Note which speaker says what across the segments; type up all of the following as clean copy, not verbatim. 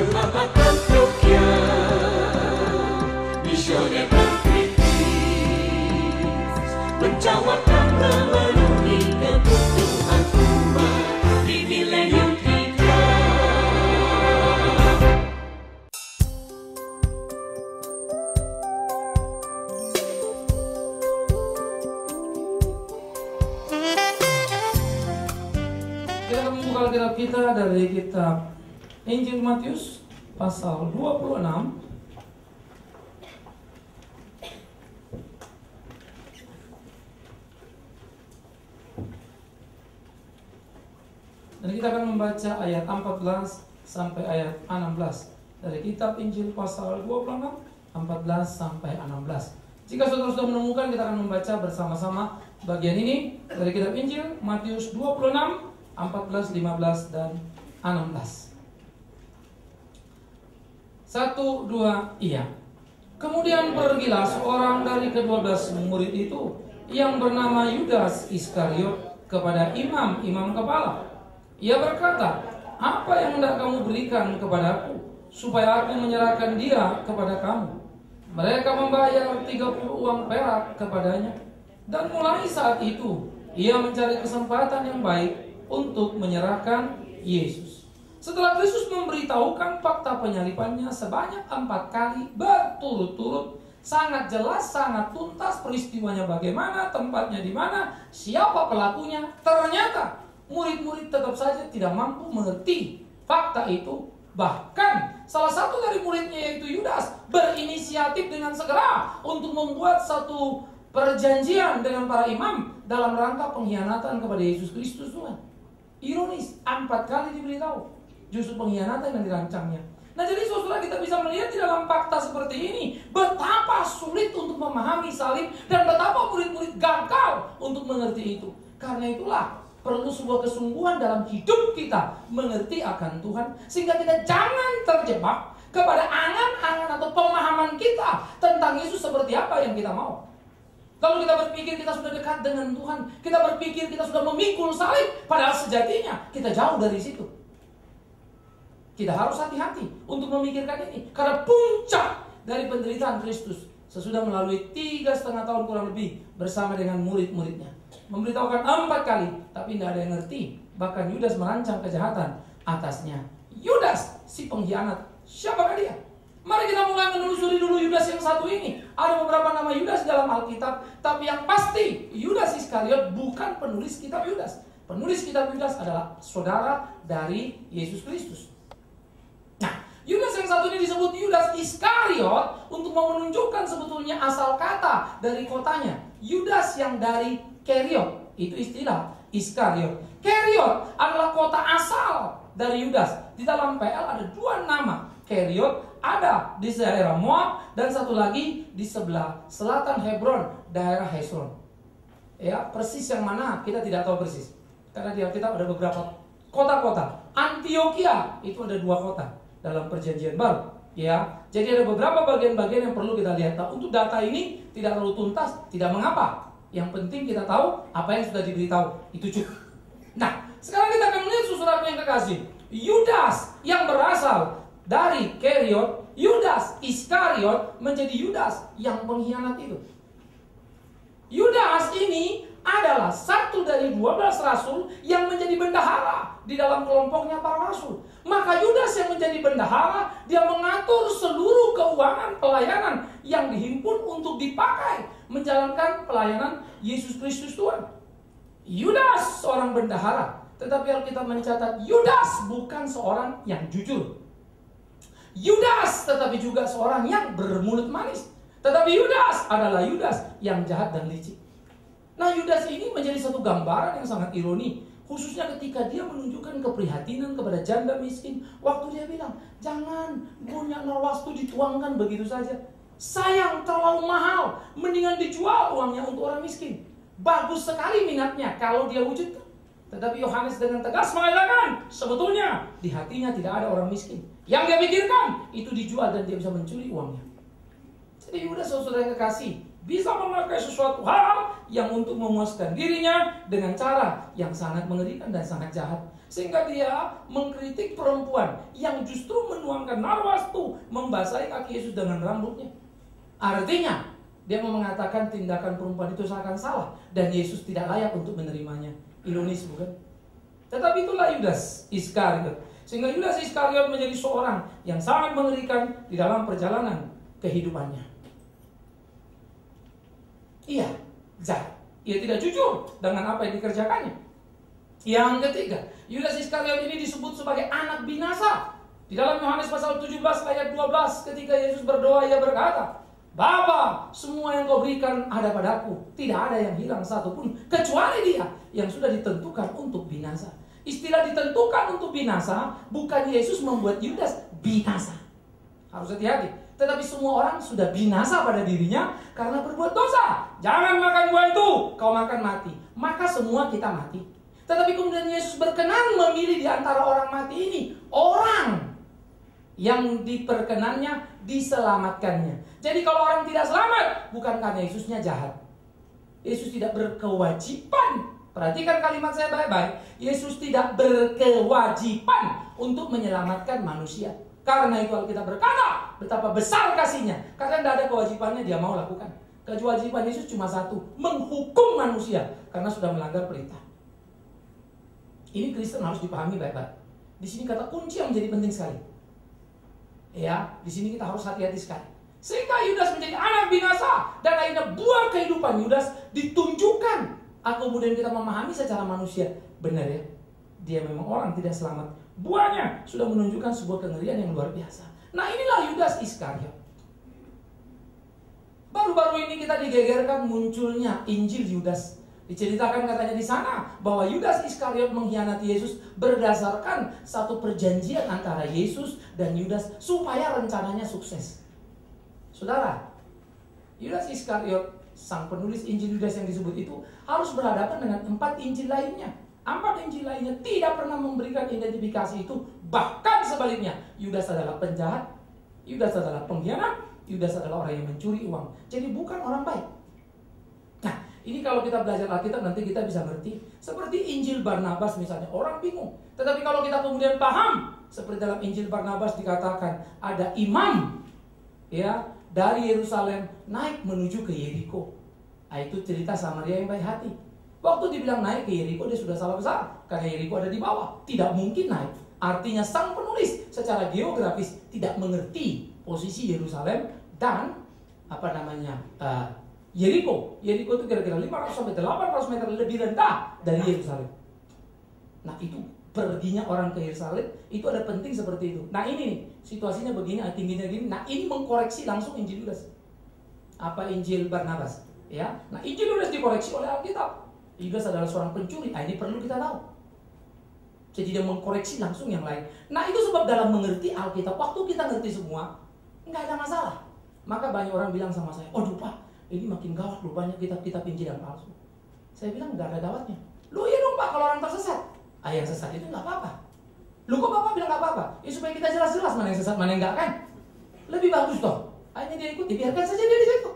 Speaker 1: Jemaat Antioquia, misioner kritis, menjawab dan memenuhi kebutuhan umat di milenium kita.
Speaker 2: Kita akan membuka Alkitab kita dari kitab Injil Matius pasal 26. Dan kita akan membaca ayat 14 sampai ayat 16 dari kitab Injil pasal 26, 14 sampai 16. Jika saudara sudah menemukan, kita akan membaca bersama-sama bagian ini dari kitab Injil Matius 26, 14, 15, dan 16. 1, 2, iya. Kemudian pergilah seorang dari ke-12 murid itu yang bernama Yudas Iskariot kepada imam-imam kepala. Ia berkata, "Apa yang hendak kamu berikan kepadaku supaya aku menyerahkan dia kepada kamu?" Mereka membayar 30 uang perak kepadanya. Dan mulai saat itu ia mencari kesempatan yang baik untuk menyerahkan Yesus. Setelah Kristus memberitahukan fakta penyalibannya sebanyak 4 kali berturut-turut, sangat jelas, sangat tuntas peristiwanya bagaimana, tempatnya di mana, siapa pelakunya, ternyata murid-murid tetap saja tidak mampu mengerti fakta itu. Bahkan salah satu dari muridnya yaitu Yudas berinisiatif dengan segera untuk membuat satu perjanjian dengan para imam dalam rangka pengkhianatan kepada Yesus Kristus Tuhan. Ironis, 4 kali diberitahu. Justru pengkhianatan yang dirancangnya. Nah, jadi saudara, kita bisa melihat di dalam fakta seperti ini betapa sulit untuk memahami salib dan betapa murid-murid gagal untuk mengerti itu. Karena itulah perlu sebuah kesungguhan dalam hidup kita mengerti akan Tuhan, sehingga kita jangan terjebak kepada angan-angan atau pemahaman kita tentang Yesus seperti apa yang kita mau. Lalu kita berpikir kita sudah dekat dengan Tuhan, kita berpikir kita sudah memikul salib, padahal sejatinya kita jauh dari situ. Kita harus hati-hati untuk memikirkan ini, karena puncak dari penderitaan Kristus sesudah melalui 3,5 tahun kurang lebih bersama dengan murid-muridnya, memberitahukan 4 kali, tapi tidak ada yang ngerti. Bahkan Yudas merancang kejahatan atasnya. Yudas, si pengkhianat, siapakah dia? Mari kita mulai menelusuri dulu Yudas yang satu ini. Ada beberapa nama Yudas dalam Alkitab, tapi yang pasti Yudas Iskariot bukan penulis kitab Yudas. Penulis kitab Yudas adalah saudara dari Yesus Kristus. Nah, Yudas yang satu ini disebut Yudas Iskariot untuk menunjukkan sebetulnya asal kata dari kotanya. Yudas yang dari Keriot, itu istilah Iskariot. Keriot adalah kota asal dari Yudas. Di dalam PL ada 2 nama. Keriot ada di daerah Moab dan satu lagi di sebelah selatan Hebron, daerah Hezron. Ya, persis yang mana kita tidak tahu persis. Karena di Alkitab ada beberapa kota-kota. Antioquia itu ada 2 kota dalam perjanjian baru, ya. Jadi ada beberapa bagian-bagian yang perlu kita lihat. Nah, untuk data ini tidak terlalu tuntas, tidak mengapa. Yang penting kita tahu apa yang sudah diberitahu, itu cukup. Nah, sekarang kita akan melihat saudara yang kekasih, Yudas yang berasal dari Keriot, Yudas Iskariot menjadi Yudas yang pengkhianat itu. Yudas ini adalah satu dari 12 rasul yang menjadi bendahara di dalam kelompoknya para rasul. Maka Yudas yang menjadi bendahara, dia mengatur seluruh keuangan pelayanan yang dihimpun untuk dipakai menjalankan pelayanan Yesus Kristus Tuhan. Yudas seorang bendahara, tetapi Alkitab mencatat Yudas bukan seorang yang jujur. Yudas tetapi juga seorang yang bermulut manis. Tetapi Yudas adalah Yudas yang jahat dan licik. Nah, Yudas ini menjadi satu gambaran yang sangat ironi, khususnya ketika dia menunjukkan keprihatinan kepada janda miskin. Waktu dia bilang, "Jangan punya nawastu dituangkan begitu saja. Sayang, terlalu mahal. Mendingan dijual uangnya untuk orang miskin." Bagus sekali minatnya kalau dia wujudkan. Tetapi Yohanes dengan tegas mengatakan, sebetulnya di hatinya tidak ada orang miskin. Yang dia pikirkan itu dijual dan dia bisa mencuri uangnya. Jadi Yudas, saudara yang kekasih, bisa memakai sesuatu hal yang untuk memuaskan dirinya dengan cara yang sangat mengerikan dan sangat jahat. Sehingga dia mengkritik perempuan yang justru menuangkan narwastu, membasahi kaki Yesus dengan rambutnya. Artinya, dia mau mengatakan tindakan perempuan itu seakan salah dan Yesus tidak layak untuk menerimanya. Ironis bukan? Tetapi itulah Yudas Iskariot. Sehingga Yudas Iskariot menjadi seorang yang sangat mengerikan di dalam perjalanan kehidupannya. Ia jahat. Ia tidak jujur dengan apa yang dikerjakannya. Yang ketiga, Yudas Iskariot ini disebut sebagai anak binasa. Di dalam Yohanes pasal 17 ayat 12, ketika Yesus berdoa, ia berkata, Bapa, semua yang kau berikan ada padaku. Tidak ada yang hilang satupun, kecuali dia yang sudah ditentukan untuk binasa. Istilah ditentukan untuk binasa, bukan Yesus membuat Yudas binasa. Harus hati-hati. Tetapi semua orang sudah binasa pada dirinya karena berbuat dosa. Jangan makan buah itu, kau makan mati. Maka semua kita mati. Tetapi kemudian Yesus berkenan memilih di antara orang mati ini orang yang diperkenannya diselamatkannya. Jadi kalau orang tidak selamat, bukan karena Yesusnya jahat. Yesus tidak berkewajiban. Perhatikan kalimat saya baik-baik. Yesus tidak berkewajiban untuk menyelamatkan manusia. Karena itu Alkitab berkata, betapa besar kasihnya. Karena tidak ada kewajibannya dia mau lakukan. Kewajiban Yesus cuma satu, menghukum manusia karena sudah melanggar perintah. Ini Kristen harus dipahami baik-baik. Di sini kata kunci yang menjadi penting sekali. Ya, di sini kita harus hati-hati sekali. Sehingga Yudas menjadi anak binasa dan akhirnya buah kehidupan Yudas ditunjukkan. Kemudian kita memahami secara manusia, benar ya, dia memang orang tidak selamat. Buahnya sudah menunjukkan sebuah kengerian yang luar biasa. Nah, inilah Yudas Iskariot. Baru-baru ini kita digegerkan munculnya Injil Yudas. Diceritakan katanya di sana bahwa Yudas Iskariot mengkhianati Yesus berdasarkan satu perjanjian antara Yesus dan Yudas supaya rencananya sukses. Saudara, Yudas Iskariot, sang penulis Injil Yudas yang disebut itu, harus berhadapan dengan 4 Injil lainnya. 4 Injil lainnya tidak pernah memberikan identifikasi itu. Bahkan sebaliknya, Yudas adalah penjahat, Yudas adalah pengkhianat, Yudas adalah orang yang mencuri uang. Jadi bukan orang baik. Nah, ini kalau kita belajar Alkitab nanti kita bisa ngerti. Seperti Injil Barnabas misalnya, orang bingung. Tetapi kalau kita kemudian paham, seperti dalam Injil Barnabas dikatakan ada imam ya dari Yerusalem naik menuju ke Yeriko. Nah, itu cerita Samaria yang baik hati. Waktu dibilang naik ke Yeriko, dia sudah salah besar. Karena Yeriko ada di bawah, tidak mungkin naik. Artinya sang penulis secara geografis tidak mengerti posisi Yerusalem dan Yeriko. Yeriko itu kira-kira 500 sampai 800 meter lebih rendah dari Yerusalem. Nah, itu perginya orang ke Yerusalem itu ada penting seperti itu. Nah, ini nih, situasinya begini, tingginya gini. Nah, ini mengkoreksi langsung Injil Yudas. Injil Barnabas, ya. Nah, Injil Yudas dikoreksi oleh Alkitab. Yudas adalah seorang pencuri. Nah, ini perlu kita tahu. Jadi dia mengkoreksi langsung yang lain. Nah, itu sebab dalam mengerti Alkitab, waktu kita ngerti semua, nggak ada masalah. Maka banyak orang bilang sama saya, "Oh, Pak, ini makin gawat loh, banyak kitab-kitab Injil yang palsu." Saya bilang nggak ada gawatnya. Loh iya dong Pak, kalau orang tersesat. Yang sesat itu nggak apa-apa. Loh kok Bapak bilang nggak apa-apa? Ya supaya kita jelas-jelas mana yang sesat, mana yang nggak kan? Lebih bagus toh. Akhirnya dia ikut, biarkan saja dia di situ.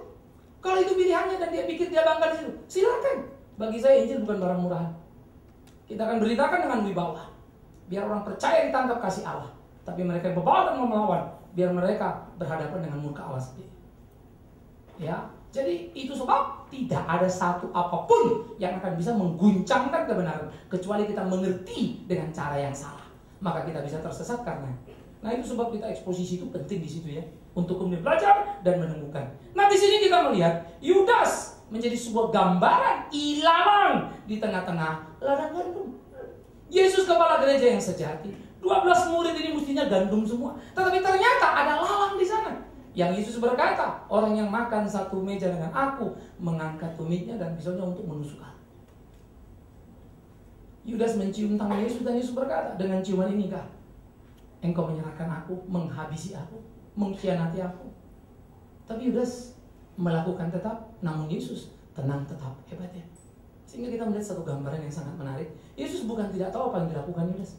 Speaker 2: Kalau itu pilihannya dan dia pikir dia bangga di situ, silakan. Bagi saya Injil bukan barang murahan. Kita akan beritakan dengan wibawa. Biar orang percaya ditangkap kasih Allah. Tapi mereka yang bebal dan melawan, biar mereka berhadapan dengan murka Allah sendiri. Ya, jadi itu sebab tidak ada satu apapun yang akan bisa mengguncangkan kebenaran kecuali kita mengerti dengan cara yang salah. Maka kita bisa tersesat karena. Nah, itu sebab kita eksposisi itu penting di situ ya, untuk kemudian belajar dan menemukan. Nah, di sini kita melihat Yudas menjadi sebuah gambaran ilalang di tengah-tengah ladang gandum. Yesus kepala gereja yang sejati. 12 murid ini mestinya gandum semua. Tetapi ternyata ada lalang di sana. Yang Yesus berkata, orang yang makan satu meja dengan aku mengangkat tumitnya dan pisaunya untuk menusuk aku. Yudas mencium tangan Yesus dan Yesus berkata, dengan ciuman inikah engkau menyerahkan aku, menghabisi aku, mengkhianati aku? Tapi Yudas melakukan tetap, namun Yesus tenang tetap. Hebat ya. Sehingga kita melihat satu gambaran yang sangat menarik. Yesus bukan tidak tahu apa yang dilakukan Yudas,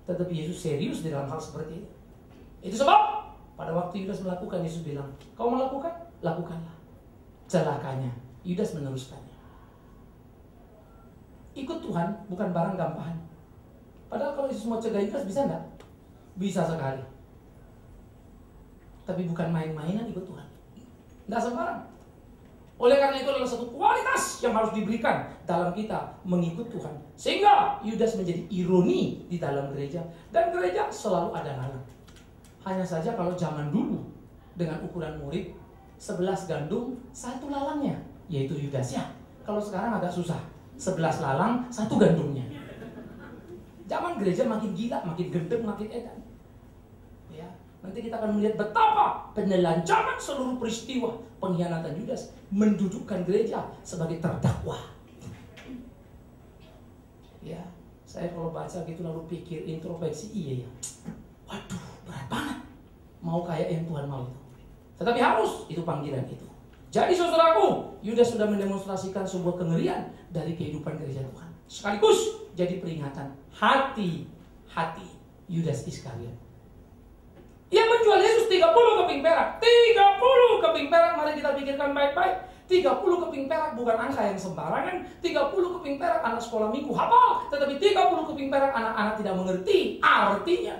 Speaker 2: tetapi Yesus serius di dalam hal seperti itu. Itu sebab pada waktu Yudas melakukan, Yesus bilang, kau melakukan? Lakukanlah. Celakanya Yudas meneruskannya. Ikut Tuhan bukan barang gampang. Padahal kalau Yesus mau cegah Yudas, bisa enggak? Bisa sekali. Tapi bukan main-mainan ikut Tuhan. Enggak sembarang. Oleh karena itu adalah satu kualitas yang harus diberikan dalam kita mengikut Tuhan. Sehingga Yudas menjadi ironi di dalam gereja. Dan gereja selalu ada lalang. Hanya saja kalau zaman dulu dengan ukuran murid 11 gandum, 1 lalangnya, yaitu Yudasnya. Kalau sekarang agak susah, 11 lalang, 1 gandumnya. Zaman gereja makin gila, makin gendeng, makin edan. Ya, nanti kita akan melihat betapa penelanjangan seluruh peristiwa pengkhianatan Yudas mendudukkan gereja sebagai terdakwa. Ya, saya kalau baca gitu lalu pikir introspeksi, iya ya. Waduh, berat banget. Mau kayak yang Tuhan mau itu. Tetapi harus, itu panggilan itu. Jadi saudaraku, Yudas sudah mendemonstrasikan sebuah kengerian dari kehidupan gereja Tuhan. Sekaligus jadi peringatan, hati-hati Yudas Iskariot. Ia menjual Yesus 30 keping perak. 30 keping perak, mari kita pikirkan baik-baik. 30 keping perak bukan angka yang sembarangan. 30 keping perak anak sekolah minggu hafal. Tetapi 30 keping perak anak-anak tidak mengerti artinya.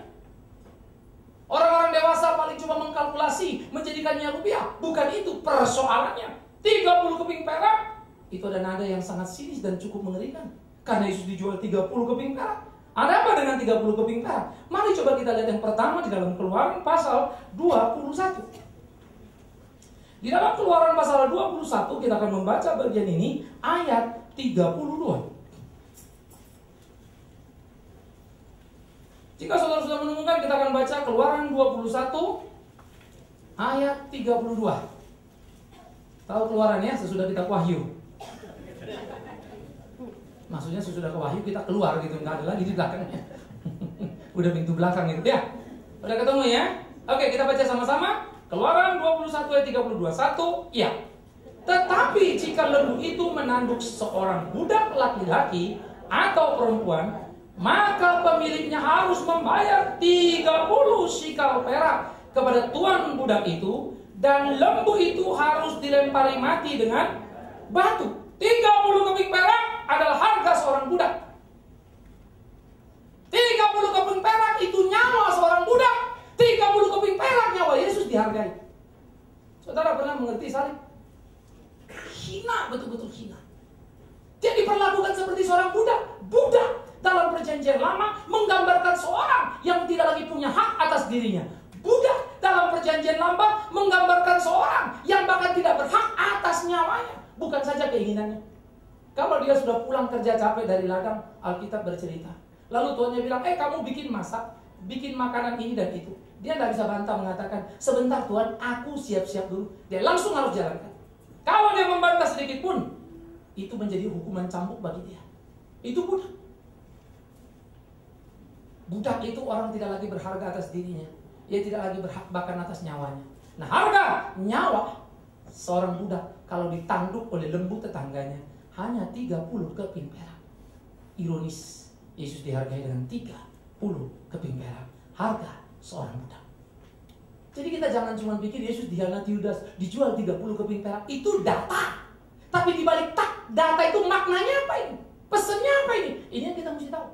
Speaker 2: Orang-orang dewasa paling cuma mengkalkulasi, menjadikannya rupiah. Bukan itu persoalannya. 30 keping perak, itu ada nada yang sangat sinis dan cukup mengerikan. Karena Yesus dijual 30 keping perak. Ada apa dengan 30 keping perak? Mari coba kita lihat yang pertama di dalam Keluaran pasal 21. Di dalam Keluaran pasal 21 kita akan membaca bagian ini ayat 32. Jika saudara sudah menemukan, kita akan baca Keluaran 21 ayat 32. Tahu Keluarannya sesudah kita ke Wahyu. Maksudnya sesudah ke Wahyu kita keluar gitu, nggak ada lagi di belakangnya. Udah pintu belakang itu ya. Udah ketemu ya? Oke, kita baca sama-sama. Keluaran 21 ayat 32. 1, ya. Tetapi jika lembu itu menanduk seorang budak laki-laki atau perempuan, maka pemiliknya harus membayar 30 sikal perak kepada tuan budak itu, dan lembu itu harus dilempari mati dengan batu. 30 keping perak adalah harga seorang budak. 30 keping perak itu nyawa seorang budak. 30 keping perak nyawa Yesus dihargai. Saudara pernah mengerti salib? Hina, betul-betul hina. Dia diperlakukan seperti seorang budak. Budak dalam perjanjian lama menggambarkan seorang yang tidak lagi punya hak atas dirinya. Budak dalam perjanjian lama menggambarkan seorang yang bahkan tidak berhak atas nyawanya. Bukan saja keinginannya. Kalau dia sudah pulang kerja capek dari ladang, Alkitab bercerita. Lalu tuannya bilang, kamu bikin masak, bikin makanan ini dan itu. Dia tidak bisa bantah mengatakan, sebentar Tuan, aku siap-siap dulu. Dia langsung harus jalankan. Kalau dia membantah sedikit pun, itu menjadi hukuman cambuk bagi dia. Itu budak. Budak itu orang tidak lagi berharga atas dirinya. Ia tidak lagi berhak bahkan atas nyawanya. Nah, harga nyawa seorang budak kalau ditanduk oleh lembu tetangganya hanya 30 keping perak. Ironis, Yesus dihargai dengan 30 keping perak harga seorang budak. Jadi kita jangan cuma pikir Yesus dihianati Yudas, dijual 30 keping perak. Itu data. Tapi dibalik data itu maknanya apa ini? Pesannya apa ini? Ini yang kita mesti tahu.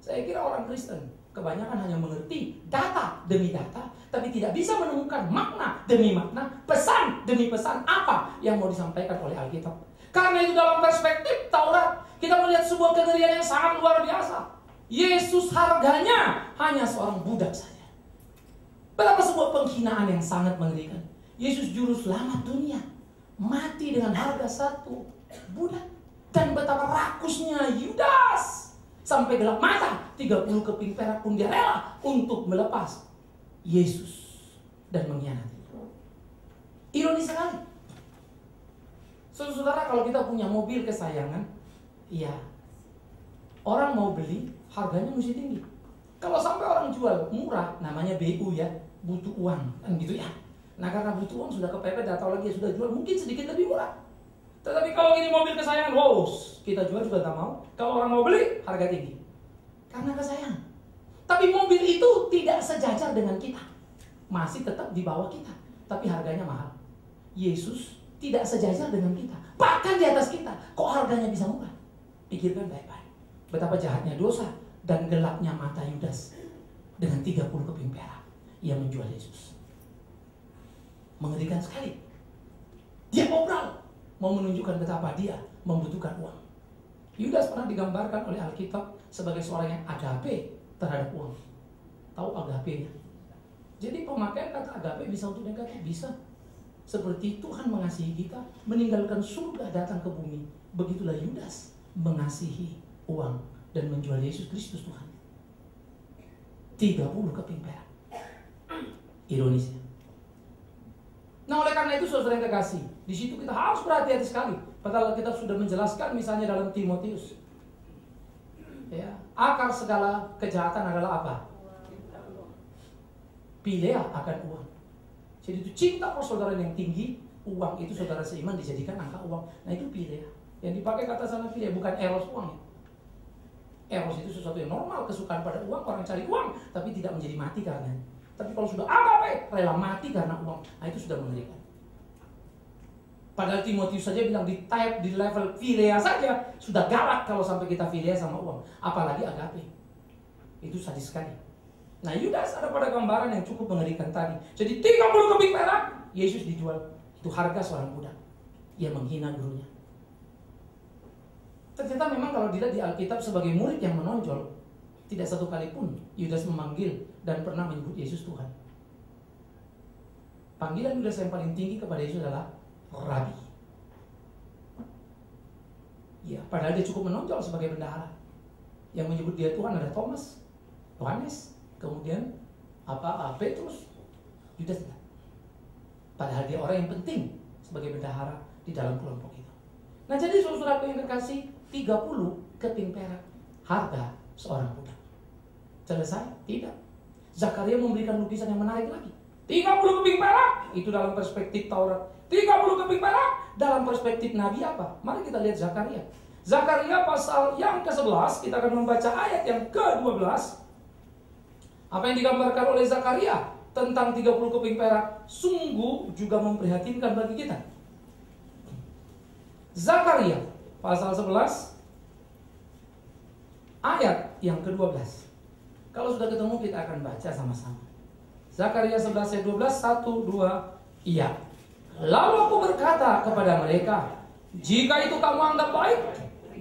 Speaker 2: Saya kira orang Kristen kebanyakan hanya mengerti data demi data, tapi tidak bisa menemukan makna demi makna, pesan demi pesan apa yang mau disampaikan oleh Alkitab. Karena itu dalam perspektif Taurat, kita melihat sebuah kengerian yang sangat luar biasa. Yesus harganya hanya seorang budak saja. Betapa sebuah penghinaan yang sangat mengerikan. Yesus juru selamat dunia mati dengan harga satu budak. Dan betapa rakusnya Yudas sampai gelap mata, 30 keping perak pun dia rela untuk melepas Yesus dan mengkhianatinya. Ironis sekali. Saudara, kalau kita punya mobil kesayangan, iya, orang mau beli, harganya mesti tinggi. Kalau sampai orang jual murah, namanya BU ya, butuh uang, kan gitu ya. Nah, karena butuh uang sudah kepepet, atau lagi sudah jual, mungkin sedikit lebih murah. Tetapi kalau ini mobil kesayangan, wow, kita jual juga tak mau. Kalau orang mau beli, harga tinggi. Karena kesayangan. Tapi mobil itu tidak sejajar dengan kita. Masih tetap di bawah kita. Tapi harganya mahal. Yesus tidak sejajar dengan kita, bahkan di atas kita. Kok harganya bisa murah? Pikirkan baik-baik. Betapa jahatnya dosa dan gelapnya mata Yudas dengan 30 keping perak ia menjual Yesus. Mengerikan sekali. Dia obral, mau menunjukkan betapa dia membutuhkan uang. Yudas pernah digambarkan oleh Alkitab sebagai seorang yang agape terhadap uang. Tahu agape-nya? Jadi pemakaian kata agape bisa untuk negatif, bisa. Seperti Tuhan mengasihi kita, meninggalkan surga datang ke bumi. Begitulah Yudas mengasihi uang dan menjual Yesus Kristus Tuhan. 30 keping perak. Ironisnya. Nah, oleh karena itu saudara yang terkasih, di situ kita harus berhati-hati sekali. Padahal kita sudah menjelaskan misalnya dalam Timotius. Ya, akar segala kejahatan adalah apa? Pilea akan uang. Jadi itu cinta persaudaraan yang tinggi, uang itu saudara seiman dijadikan angka uang. Nah itu pilea. Yang dipakai kata sana pilea, bukan eros uang. Eros itu sesuatu yang normal, kesukaan pada uang, orang cari uang, tapi tidak menjadi mati karena. Tapi kalau sudah agape, rela mati karena uang, nah itu sudah mengerikan. Padahal Timotius saja bilang di type, di level filea saja, sudah galak kalau sampai kita filea sama uang. Apalagi agape. Itu sadis sekali. Nah Yudas ada pada gambaran yang cukup mengerikan tadi. Jadi 30 keping perak, Yesus dijual. Itu harga seorang budak. Ia menghina gurunya. Ternyata memang kalau dilihat di Alkitab sebagai murid yang menonjol, tidak satu kali pun Yudas memanggil dan pernah menyebut Yesus Tuhan. Panggilan Yudas yang paling tinggi kepada Yesus adalah Rabi. Ya, padahal dia cukup menonjol sebagai bendahara. Yang menyebut dia Tuhan ada Thomas, Yohanes, kemudian Petrus, Yudas. Padahal dia orang yang penting sebagai bendahara di dalam kelompok itu. Nah jadi saudara-saudara yang terkasih, 30 keping perak harga seorang budak. Selesai? Tidak. Zakaria memberikan lukisan yang menarik lagi. 30 keping perak itu dalam perspektif Taurat. 30 keping perak dalam perspektif Nabi apa? Mari kita lihat Zakaria. Zakaria pasal yang ke-11, kita akan membaca ayat yang ke-12. Apa yang digambarkan oleh Zakaria tentang 30 keping perak sungguh juga memprihatinkan bagi kita. Zakaria pasal 11 ayat yang ke-12. Kalau sudah ketemu kita akan baca sama-sama. Zakaria 11 ayat 12, 1, 2, iya. Lalu aku berkata kepada mereka, jika itu kamu anggap baik,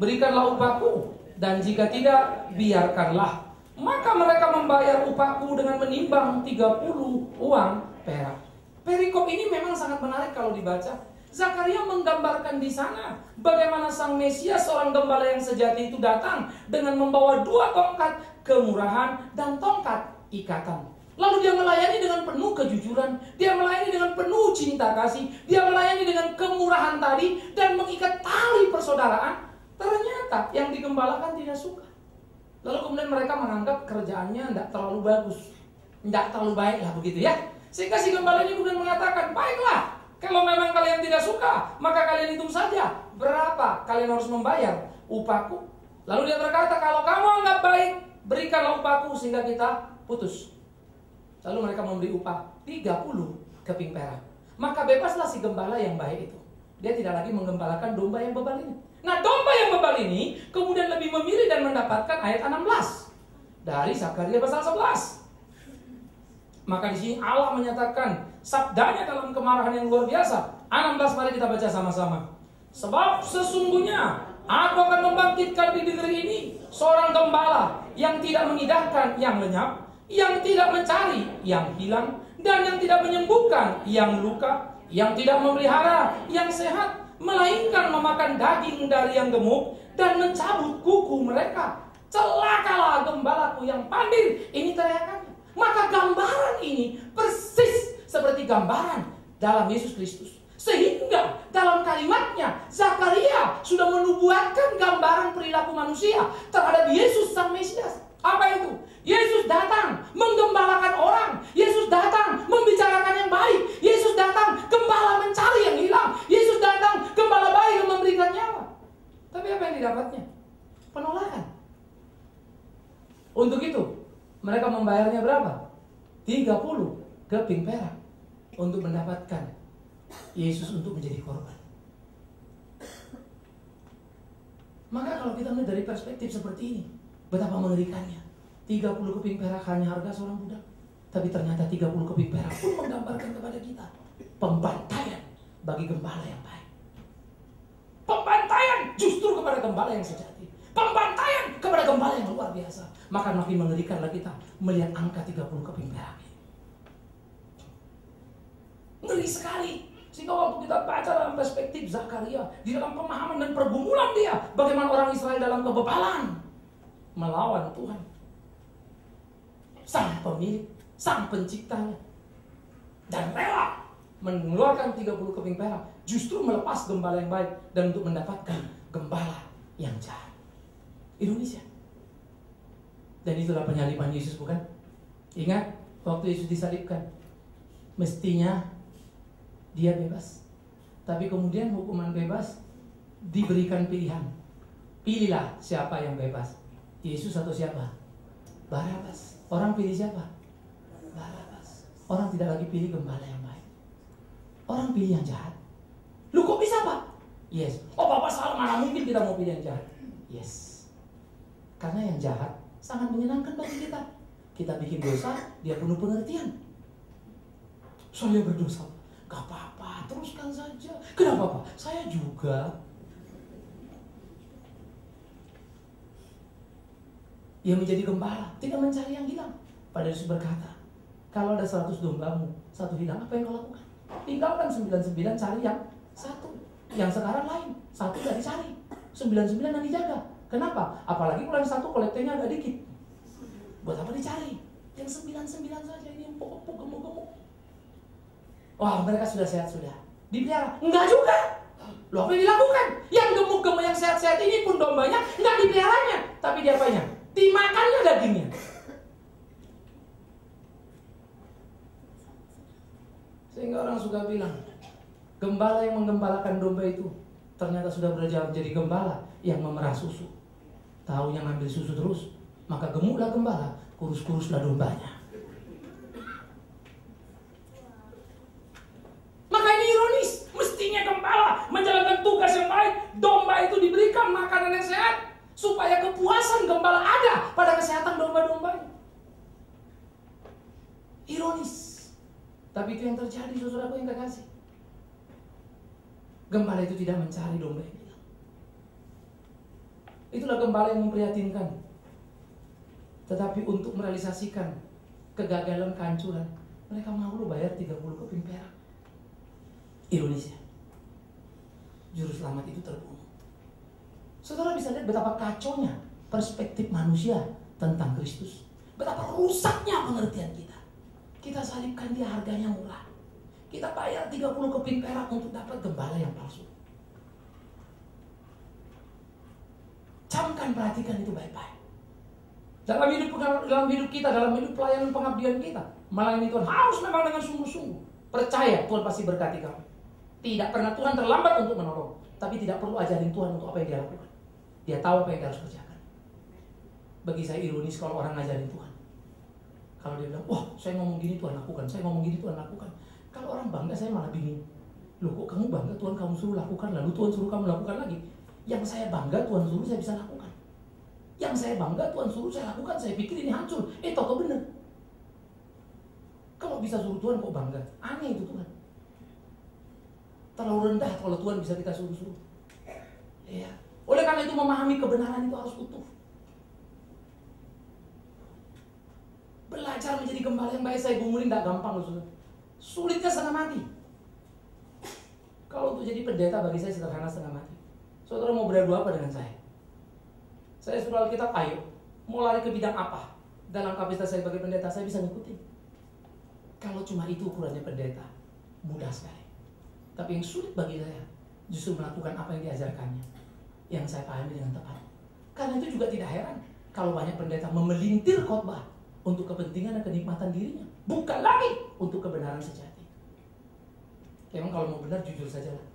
Speaker 2: berikanlah upahku, dan jika tidak, biarkanlah. Maka mereka membayar upahku dengan menimbang 30 uang perak. Perikop ini memang sangat menarik kalau dibaca. Zakaria menggambarkan di sana bagaimana sang Mesias, seorang gembala yang sejati itu datang dengan membawa 2 tongkat kemurahan dan tongkat ikatan. Lalu dia melayani dengan penuh kejujuran, dia melayani dengan penuh cinta kasih, dia melayani dengan kemurahan tadi dan mengikat tali persaudaraan. Ternyata yang digembalakan tidak suka. Lalu kemudian mereka menganggap kerjaannya tidak terlalu bagus, tidak terlalu baik lah begitu ya. Sehingga si gembala ini kemudian mengatakan, baiklah, kalau memang kalian tidak suka, maka kalian hitung saja berapa kalian harus membayar upahku. Lalu dia berkata, kalau kamu anggap baik, berikanlah upahku sehingga kita putus. Lalu mereka memberi upah 30 keping perak. Maka bebaslah si gembala yang baik itu. Dia tidak lagi menggembalakan domba yang bebal ini. Nah, domba yang bebal ini kemudian lebih memilih dan mendapatkan ayat 16 dari Zakaria pasal 11. Maka di sini Allah menyatakan sabdanya dalam kemarahan yang luar biasa. 16, mari kita baca sama-sama. Sebab sesungguhnya aku akan membangkitkan di negeri ini seorang gembala yang tidak mengidahkan yang lenyap, yang tidak mencari yang hilang, dan yang tidak menyembuhkan yang luka, yang tidak memelihara yang sehat, melainkan memakan daging dari yang gemuk dan mencabut kuku mereka. Celakalah gembalaku yang pandai. Ini teriakannya. Maka gambaran ini persis seperti gambaran dalam Yesus Kristus. Sehingga dalam kalimatnya Zakaria sudah menubuatkan gambaran perilaku manusia terhadap Yesus sang Mesias. Apa itu? Yesus datang menggembalakan orang. Yesus datang membicarakan yang baik. Yesus datang gembala mencari yang hilang. Yesus datang gembala baik yang memberikan nyawa. Tapi apa yang didapatnya? Penolakan. Untuk itu mereka membayarnya berapa? 30 keping perak untuk mendapatkan Yesus untuk menjadi korban. Maka kalau kita melihat dari perspektif seperti ini, betapa mengerikannya. 30 keping perak hanya harga seorang budak. Tapi ternyata 30 keping perak pun menggambarkan kepada kita pembantaian bagi gembala yang baik. Pembantaian justru kepada gembala yang sejati. Pembantaian kepada gembala yang luar biasa. Maka makin mengerikanlah kita melihat angka 30 keping perak ini. Ngeri sekali. Sehingga waktu kita baca dalam perspektif Zakaria, di dalam pemahaman dan pergumulan dia, bagaimana orang Israel dalam kebebalan melawan Tuhan, sang pemilik, sang penciptanya, dan rela mengeluarkan 30 keping perak justru melepas gembala yang baik dan untuk mendapatkan gembala yang jahat. Indonesia. Dan itulah penyaliban Yesus, bukan? Ingat waktu Yesus disalibkan, mestinya dia bebas. Tapi kemudian hukuman bebas diberikan pilihan. Pilihlah siapa yang bebas, Yesus atau siapa? Barabas. Orang pilih siapa? Barabas. Orang tidak lagi pilih gembala yang baik. Orang pilih yang jahat. Lu kok bisa, Pak? Yes. Oh, Bapak salah, mana mungkin kita mau pilih yang jahat? Yes. Karena yang jahat sangat menyenangkan bagi kita. Kita bikin dosa, dia penuh pengertian. Saya berdosa. Gak apa-apa, teruskan saja. Kenapa, Pak? Saya juga. Ia menjadi gembala, tidak mencari yang hilang. Pada Yesus berkata, kalau ada 100 dombamu, satu hilang, apa yang kau lakukan? Tinggalkan 99, cari yang satu. Yang sekarang lain, satu gak dicari, 99 yang dijaga. Kenapa? Apalagi kalau yang satu kolektenya agak dikit. Buat apa dicari? Yang 99 saja, ini empuk-empuk, gemuk-gemuk. Wah, mereka sudah sehat, sudah dipelihara. Enggak juga. Loh, apa yang dilakukan? Yang gemuk-gemuk, yang sehat-sehat ini pun dombanya enggak dipeliharanya. Tapi diapanya? Dimakannya dagingnya. Sehingga orang suka bilang, gembala yang menggembalakan domba itu ternyata sudah berjalan menjadi gembala yang memerah susu. Tahu yang ngambil susu terus, maka gemuklah gembala, kurus-kuruslah dombanya. Maka ini ironis, mestinya gembala menjalankan tugas yang baik, domba itu diberikan makanan yang sehat, supaya kepuasan gembala ada pada kesehatan domba-dombanya. Ironis. Tapi itu yang terjadi, saudaraku yang kekasih. Gembala itu tidak mencari domba yang hilang. Itulah gembala yang memprihatinkan. Tetapi untuk merealisasikan kegagalan, kehancuran, mereka mau bayar 30 keping perak. Indonesia. Juru selamat itu terbunuh. Saudara bisa lihat betapa kaconya perspektif manusia tentang Kristus. Betapa rusaknya pengertian kita. Kita salibkan dia, harganya murah. Kita bayar 30 keping perak untuk dapat gembala yang palsu. Camkan, perhatikan itu baik-baik. Dalam hidup kita, dalam hidup pelayanan pengabdian kita, melayani Tuhan harus memang dengan sungguh-sungguh. Percaya Tuhan pasti berkati kamu. Tidak pernah Tuhan terlambat untuk menolong, tapi tidak perlu ajarin Tuhan untuk apa yang dia lakukan. Dia tahu apa yang dia harus kerjakan. Bagi saya ironis kalau orang ngajarin Tuhan. Kalau dia bilang, wah saya ngomong gini Tuhan lakukan, saya ngomong gini Tuhan lakukan. Kalau orang bangga, saya malah bingung. Loh kok kamu bangga, Tuhan kamu suruh lakukan, lalu Tuhan suruh kamu lakukan lagi. Yang saya bangga Tuhan suruh saya bisa lakukan. Yang saya bangga Tuhan suruh saya lakukan, saya pikir ini hancur. Toto bener. Kalau bisa suruh Tuhan kok bangga? Aneh itu Tuhan. Terlalu rendah kalau Tuhan bisa kita suruh-suruh. Ya. Oleh karena itu memahami kebenaran itu harus utuh. Belajar menjadi gembala yang baik, saya gumulin gak gampang loh. Sulitnya setengah mati. Kalau untuk jadi pendeta bagi saya sederhana setengah mati. Saudara mau beradu apa dengan saya? Saya suruh Alkitab, ayo. Mau lari ke bidang apa? Dalam kapasitas saya sebagai pendeta, saya bisa ngikutin. Kalau cuma itu ukurannya pendeta, mudah sekali. Tapi yang sulit bagi saya, justru melakukan apa yang diajarkannya. Yang saya pahami dengan tepat. Karena itu juga tidak heran kalau banyak pendeta memelintir khotbah untuk kepentingan dan kenikmatan dirinya, bukan lagi untuk kebenaran sejati. Emang kalau mau benar jujur saja lah.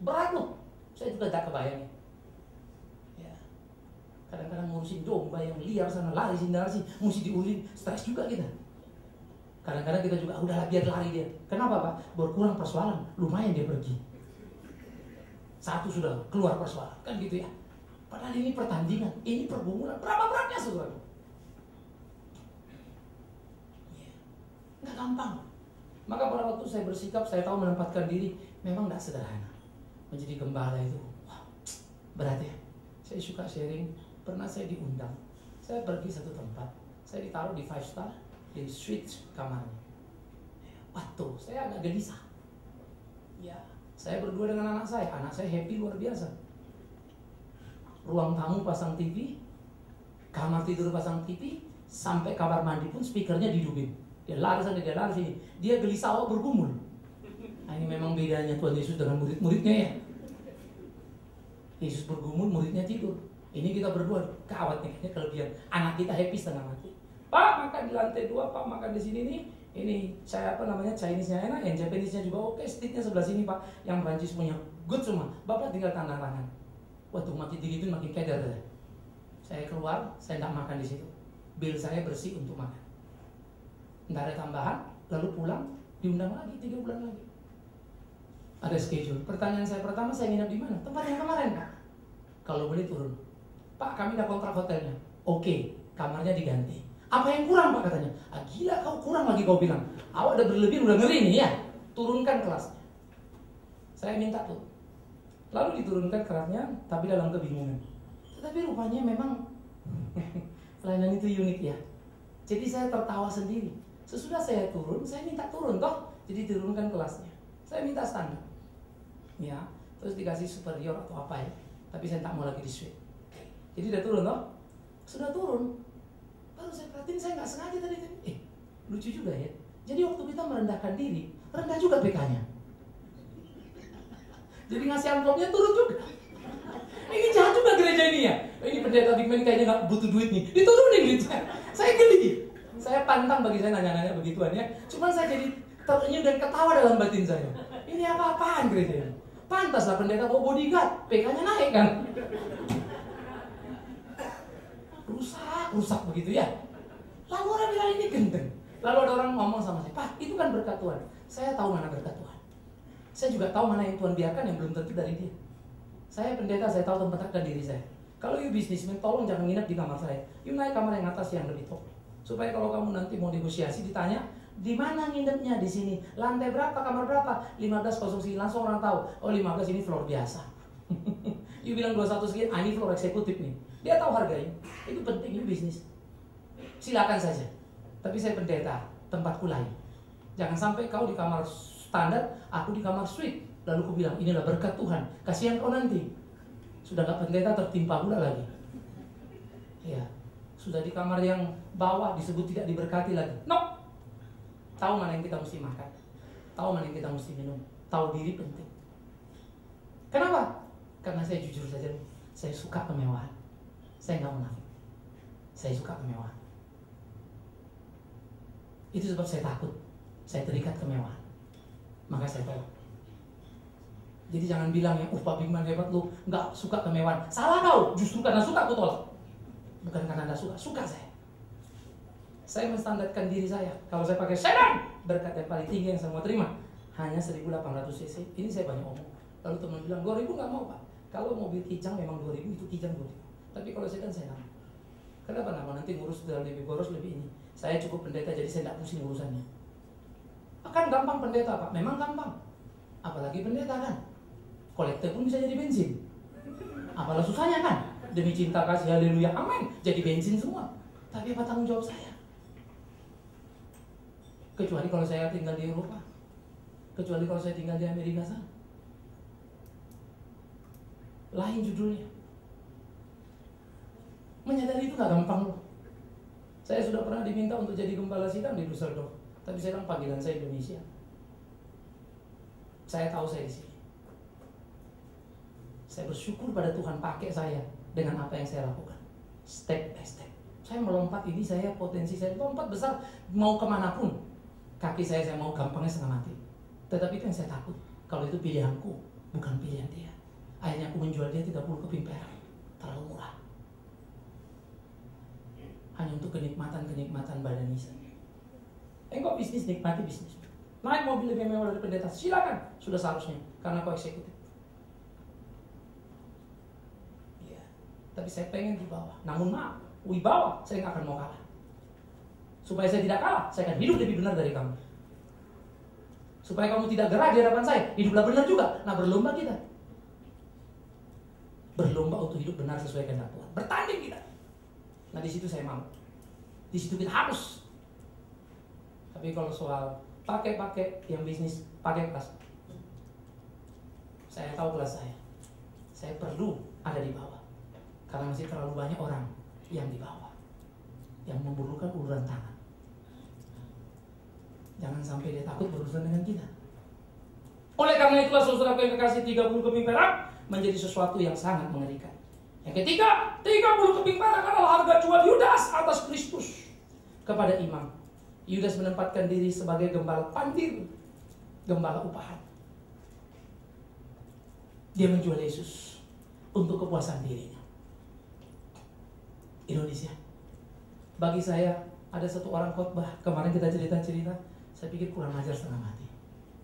Speaker 2: Berat loh. Saya juga tak kebayang. Ya. Kadang-kadang ngurusin domba yang liar sana lari sini, mesti diulin, stres juga kita. Kadang-kadang kita juga udahlah biar lari dia. Kenapa Pak? Berkurang persoalan, lumayan dia pergi. Satu sudah keluar persoalan, kan gitu ya. Padahal ini pertandingan, ini pergumulan. Berapa beratnya saudara? Nggak gampang. Maka pada waktu saya bersikap, saya tahu menempatkan diri, memang nggak sederhana. Menjadi gembala itu, wah, berat ya. Saya suka sharing, pernah saya diundang. Saya pergi satu tempat, saya ditaruh di 5 star, di suite kamarnya. Waduh, saya agak gelisah. Ya, saya berdua dengan anak saya happy luar biasa. Ruang tamu pasang TV, kamar tidur pasang TV, sampai kamar mandi pun speakernya dihidupin. Dia lari sana, dia lari sini. Dia gelisah bergumul. Nah, ini memang bedanya Tuhan Yesus dengan murid-muridnya ya. Yesus bergumul, muridnya tidur. Ini kita berdua, kawat nih, kayaknya kelebihan. Anak kita happy setengah mati. Pak, makan di lantai 2, Pak, makan di sini nih. Ini saya Chinese-nya enak, yang Japanese-nya juga oke, steak-nya sebelah sini Pak. Yang Prancis punya good semua. Bapak tinggal tanda tangan. Waktu makin digituin makin keder. Saya keluar, saya tidak makan di situ. Bil saya bersih untuk makan. Nggak ada tambahan, lalu pulang, diundang lagi 3 bulan lagi. Ada schedule. Pertanyaan saya pertama, saya nginap di mana? Tempat yang kemarin Pak. Kalau boleh turun. Pak, kami udah kontrak hotelnya. Oke, kamarnya diganti. Apa yang kurang Pak katanya? Ah, gila kau kurang lagi kau bilang. Awak udah berlebih, udah ngeri nih ya. Turunkan kelasnya. Saya minta tuh. Lalu diturunkan kelasnya, tapi dalam kebingungan. Tetapi rupanya memang pelayanan itu unik ya. Jadi saya tertawa sendiri. Sesudah saya turun, saya minta turun toh. Jadi turunkan kelasnya. Saya minta standar. Ya, terus dikasih superior atau apa ya. Tapi saya tak mau lagi di suite. Jadi udah turun toh. Sudah turun. Baru saya perhatiin, saya nggak sengaja tadi. Lucu juga ya. Jadi waktu kita merendahkan diri, rendah juga PK-nya. Jadi ngasih amplopnya turun juga. Ini jahat juga gereja ini ya. Ini pendeta Bigman kayaknya nggak butuh duit nih. Diturunin gitu. Saya geli. Saya pantang bagi saya nanya-nanya begituan ya. Cuman saya jadi tersenyum dan ketawa dalam batin saya. Ini apa-apaan gereja ini? Pantaslah pendeta bawa bodyguard, PK-nya naik kan. Rusak begitu ya. Lalu orang bilang ini gendeng. Lalu ada orang ngomong sama saya, Pak, itu kan berkat Tuhan. Saya tahu mana berkat Tuhan. Saya juga tahu mana yang Tuhan biarkan yang belum tentu dari dia. Saya pendeta, saya tahu tempatkan diri saya. Kalau you bisnismen, tolong jangan nginep di kamar saya. You naik kamar yang atas yang lebih top. Supaya kalau kamu nanti mau negosiasi ditanya, di mana nginepnya di sini? Lantai berapa, kamar berapa? 1509, langsung orang tahu. Oh 15 ini floor biasa. You bilang 21 sekian, ini floor eksekutif nih. Dia tahu harganya. Itu penting, you bisnis. Silakan saja. Tapi saya pendeta, tempatku lain. Jangan sampai kau di kamar standar, aku di kamar suite. Lalu aku bilang, inilah berkat Tuhan. Kasihan kau nanti. Sudah gak pendeta tertimpa pula lagi. Ya, sudah di kamar yang bawah disebut tidak diberkati lagi. No. Tahu mana yang kita mesti makan. Tahu mana yang kita mesti minum. Tahu diri penting. Kenapa? Karena saya jujur saja, saya suka kemewahan. Saya nggak munafik. Saya suka kemewahan. Itu sebab saya takut. Saya terikat kemewahan. Maka saya tolak. Jadi jangan bilang ya, Pak Bigman hebat lu, nggak suka kemewahan. Salah kau. Justru karena suka aku tolak. Bukan karena nggak suka. Suka saya. Saya menstandarkan diri saya. Kalau saya pakai sedan, berkat yang paling tinggi yang saya mau terima hanya 1800 cc. Ini saya banyak omong. Lalu teman bilang 2000 nggak mau Pak. Kalau mobil kijang memang 2000 itu kijang 2000. Tapi kalau sedan saya nggak mau. Kenapa nama nanti ngurus sudah lebih boros lebih ini. Saya cukup pendeta jadi saya tidak pusing urusannya. Akan gampang pendeta Pak. Memang gampang. Apalagi pendeta kan. Kolektor pun bisa jadi bensin. Apalah susahnya kan. Demi cinta kasih haleluya amin. Jadi bensin semua. Tapi apa tanggung jawab saya? Kecuali kalau saya tinggal di Eropa. Kecuali kalau saya tinggal di Amerika sana. Lain judulnya. Menyadari itu gak gampang loh. Saya sudah pernah diminta untuk jadi gembala sidang di Düsseldorf. Tapi saya bilang panggilan saya Indonesia. Saya tahu saya di sini. Saya bersyukur pada Tuhan pakai saya dengan apa yang saya lakukan. Step by step. Saya melompat ini, saya potensi saya lompat besar mau kemanapun. Kaki saya mau gampangnya setengah mati. Tetapi itu yang saya takut. Kalau itu pilihanku, bukan pilihan dia. Akhirnya aku menjual dia 30 keping perak. Terlalu murah. Hanya untuk kenikmatan badani saya. Engkau bisnis, nikmati bisnis. Naik mobil lebih mewah dari pendeta, silakan. Sudah seharusnya, karena kau eksekutif. Ya, tapi saya pengen di bawah. Namun maaf, wibawa saya nggak akan mau kalah. Supaya saya tidak kalah, saya akan hidup lebih benar dari kamu. Supaya kamu tidak gerah di hadapan saya, hiduplah benar juga. Nah, berlomba kita. Berlomba untuk hidup benar sesuai kehendak Tuhan. Bertanding kita. Nah, di situ saya mau. Di situ kita harus. Tapi kalau soal pakai yang bisnis, pakai kelas. Saya tahu kelas saya. Saya perlu ada di bawah. Karena masih terlalu banyak orang yang di bawah. Yang memerlukan uluran tangan. Jangan sampai dia takut berurusan dengan kita. Oleh karena itulah saudara yang kekasih, 30 keping perak menjadi sesuatu yang sangat mengerikan. Yang ketiga, 30 keping perak adalah harga jual Yudas atas Kristus kepada imam. Yudas menempatkan diri sebagai gembala pandir, gembala upahan. Dia menjual Yesus untuk kepuasan dirinya. Indonesia. Bagi saya, ada satu orang khotbah, kemarin kita cerita-cerita, saya pikir kurang ajar setengah mati.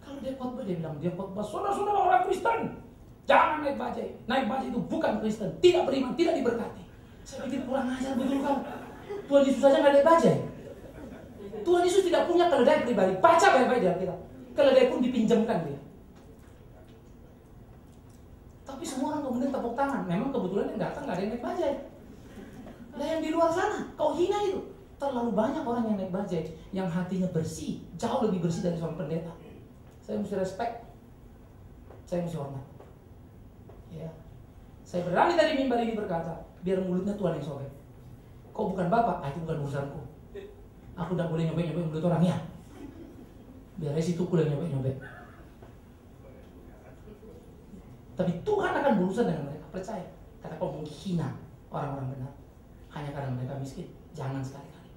Speaker 2: Kalau dia khotbah, dia bilang, dia khotbah, saudara-saudara orang Kristen, jangan naik bajai. Naik bajai itu bukan Kristen, tidak beriman, tidak diberkati. Saya pikir kurang ajar betul kan. Tuhan Yesus saja nggak naik bajai. Tuhan Yesus tidak punya keledai pribadi. Baca baik-baik di Alkitab. Keledai pun dipinjamkan dia. Tapi semua orang kemudian tepuk tangan. Memang kebetulan yang datang nggak ada yang naik bajai. Nah, yang di luar sana, kau hina itu. Terlalu banyak orang yang naik bajai, yang hatinya bersih, jauh lebih bersih dari seorang pendeta. Saya mesti respect. Saya mesti hormat. Ya. Saya berani dari mimbar ini berkata, biar mulutnya Tuhan yang sobek. Kau bukan bapak, itu bukan urusanku. Aku tidak boleh nyobek-nyobek mulut orang ya. Biar si tukul yang nyobek-nyobek. Tapi Tuhan akan berurusan dengan mereka, percaya. Karena kau menghina orang-orang benar hanya karena mereka miskin. Jangan sekali-kali.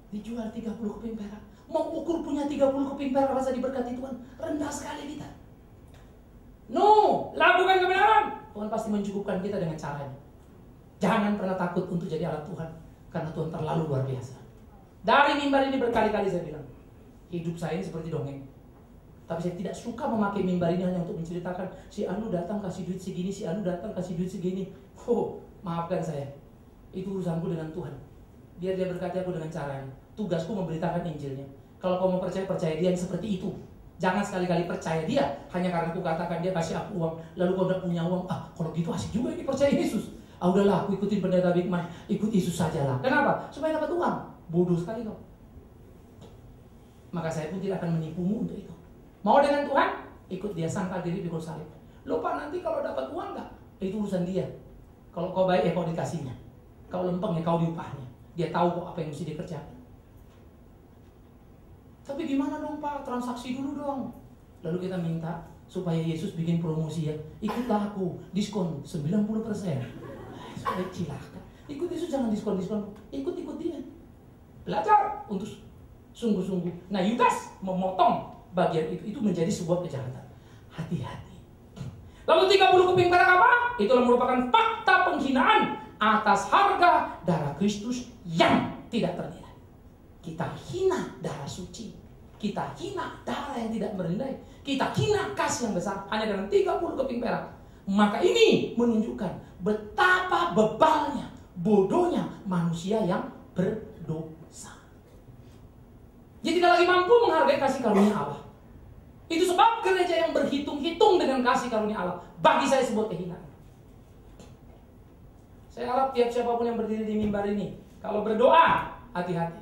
Speaker 2: Dijual 30 keping perak. Mau ukur punya 30 keping perak rasa diberkati Tuhan, rendah sekali kita. No, lakukan kebenaran. Tuhan pasti mencukupkan kita dengan caranya. Jangan pernah takut untuk jadi alat Tuhan, karena Tuhan terlalu luar biasa. Dari mimbar ini berkali-kali saya bilang, hidup saya ini seperti dongeng. Tapi saya tidak suka memakai mimbar ini hanya untuk menceritakan, si Anu datang kasih duit segini, si Anu datang kasih duit segini. Maafkan saya. Itu urusanku dengan Tuhan. Biar dia berkati aku dengan caranya. Tugasku memberitakan Injilnya. Kalau kau mau percaya, percaya dia yang seperti itu. Jangan sekali-kali percaya dia hanya karena aku katakan dia kasih aku uang, lalu kau udah punya uang. Kalau gitu asik juga ini percaya Yesus. Udahlah, aku ikutin pendeta Bigman, ikut Yesus sajalah. Kenapa? Supaya dapat uang. Bodoh sekali kau. Maka saya pun tidak akan menipumu untuk itu. Mau dengan Tuhan, ikut dia, sangkal diri pikul salib. Lupa nanti kalau dapat uang enggak, itu urusan dia. Kalau kau baik ya kau dikasihnya. Kau lempeng ya kau diupahnya. Dia tahu kok apa yang mesti dikerjakan. Tapi gimana dong Pak, transaksi dulu dong. Lalu kita minta supaya Yesus bikin promosi ya. Ikutlah aku, diskon 90%. Supaya cilaka. Ikut Yesus jangan diskon-diskon. Ikut-ikut dia. Belajar untuk sungguh-sungguh. Nah, Yudas memotong bagian itu menjadi sebuah kejahatan. Hati-hati. Lalu 30 keping perak apa? Itulah merupakan fakta penghinaan atas harga darah Kristus yang tidak ternilai. Kita hina darah suci. Kita hina darah yang tidak bernilai. Kita hina kasih yang besar hanya dengan 30 keping perak. Maka ini menunjukkan betapa bebalnya, bodohnya manusia yang berdosa. Dia tidak lagi mampu menghargai kasih karunia Allah. Itu sebab gereja yang berhitung-hitung dengan kasih karunia Allah, bagi saya sebuah kehinaan. Saya harap tiap siapapun yang berdiri di mimbar ini, kalau berdoa, hati-hati.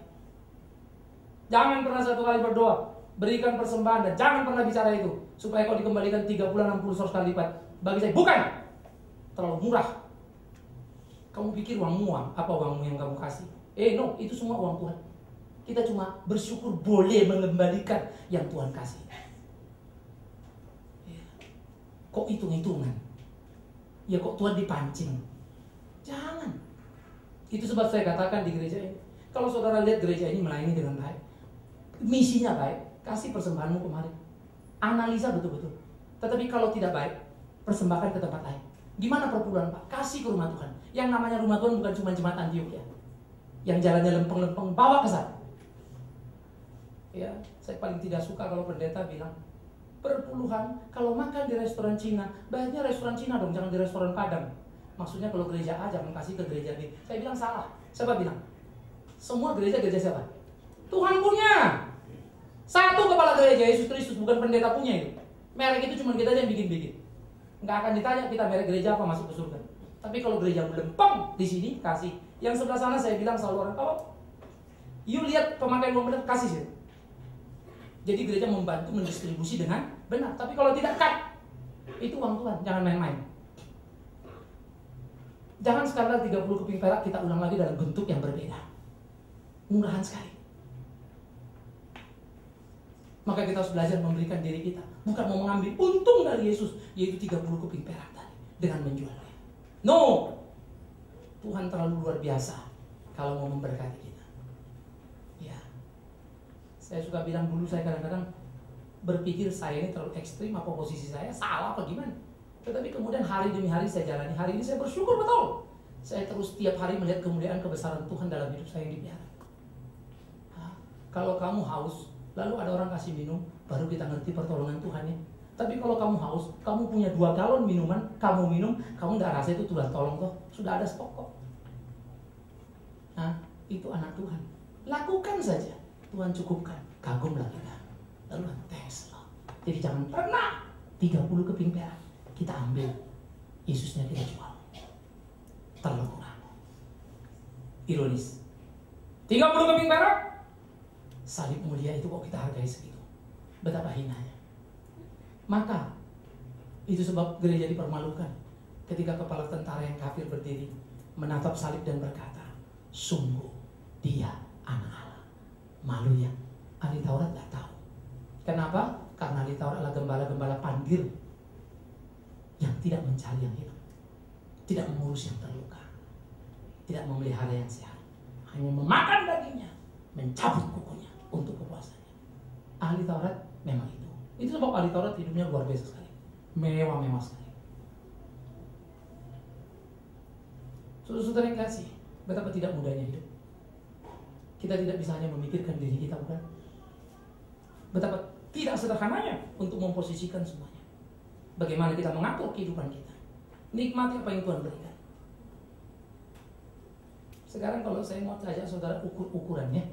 Speaker 2: Jangan pernah satu kali berdoa, berikan persembahan, dan jangan pernah bicara itu supaya kau dikembalikan 3 bulan 60 kali lipat. Bagi saya bukan. Terlalu murah. Kamu pikir uangmu apa uangmu yang kamu kasih? No, itu semua uang Tuhan. Kita cuma bersyukur boleh mengembalikan yang Tuhan kasih. Kok hitung-hitungan? Ya kok Tuhan dipancing? Jangan. Itu sebab saya katakan di gereja ini, kalau saudara lihat gereja ini melayani dengan baik, misinya baik, kasih persembahanmu kemari, analisa betul-betul. Tetapi kalau tidak baik, persembahkan ke tempat lain. Gimana perpuluhan Pak? Kasih ke rumah Tuhan. Yang namanya rumah Tuhan bukan cuma jemaat Antioquia. yang jalannya lempeng-lempeng, bawa ke sana. Ya, saya paling tidak suka kalau pendeta bilang, perpuluhan kalau makan di restoran Cina, bayarnya restoran Cina dong, jangan di restoran Padang. Maksudnya kalau gereja A jangan kasih ke gereja B. Saya bilang salah. Siapa bilang? Semua gereja siapa? Tuhan punya. Satu kepala gereja, Yesus Kristus, bukan pendeta punya itu. Merek itu cuma kita aja yang bikin-bikin. Nggak akan ditanya kita merek gereja apa masuk ke surga. Tapi kalau gereja melempem di sini kasih. Yang sebelah sana saya bilang selalu orang, kalau you lihat pemakaian uang benar, kasih sih. Jadi gereja membantu mendistribusi dengan benar. Tapi kalau tidak, cut. Itu uang Tuhan, jangan main-main. Jangan skandal 30 keping perak kita ulang lagi dalam bentuk yang berbeda. Murahan sekali. Maka kita harus belajar memberikan diri kita. Bukan mau mengambil untung dari Yesus, yaitu 30 keping perak tadi, dengan menjualnya. No! Tuhan terlalu luar biasa kalau mau memberkati kita. Ya. Saya suka bilang dulu, saya kadang-kadang berpikir saya ini terlalu ekstrim, apa posisi saya salah apa gimana. Tetapi kemudian hari demi hari saya jalani. Hari ini saya bersyukur betul. Saya terus tiap hari melihat kemuliaan kebesaran Tuhan dalam hidup saya yang dipelihara. Kalau kamu haus, lalu ada orang kasih minum, baru kita ngerti pertolongan Tuhan ya. Tapi kalau kamu haus, kamu punya 2 galon minuman, kamu minum, kamu nggak rasa itu Tuhan tolong kok, sudah ada stok kok. Nah, itu anak Tuhan. Lakukan saja, Tuhan cukupkan. Kagumlah kita. Lalu thanks Lord. Jadi jangan pernah 30 keping perak kita ambil, Yesusnya kita jual. Terlalu murah. Ironis. 30 keping perak, salib mulia itu kok kita hargai segitu. Betapa hinanya. Maka itu sebab gereja dipermalukan ketika kepala tentara yang kafir berdiri menatap salib dan berkata, sungguh dia anak Allah. Malu ya. Ahli Taurat gak tahu. Kenapa? Karena ahli Taurat adalah gembala-gembala panggil yang tidak mencari yang hidup, tidak mengurus yang terluka, tidak memelihara yang sehat, hanya memakan dagingnya, mencabut kukunya untuk kepuasannya. Ahli Taurat memang itu. Itu sebab ahli Taurat hidupnya luar biasa sekali, mewah-mewah sekali. Saudara-saudara yang kasih, betapa tidak mudahnya hidup. Kita tidak bisa hanya memikirkan diri kita, bukan? Betapa tidak sederhananya untuk memposisikan semuanya. Bagaimana kita mengatur kehidupan kita, nikmati apa yang Tuhan berikan. Sekarang kalau saya mau ajak saudara ukur-ukurannya,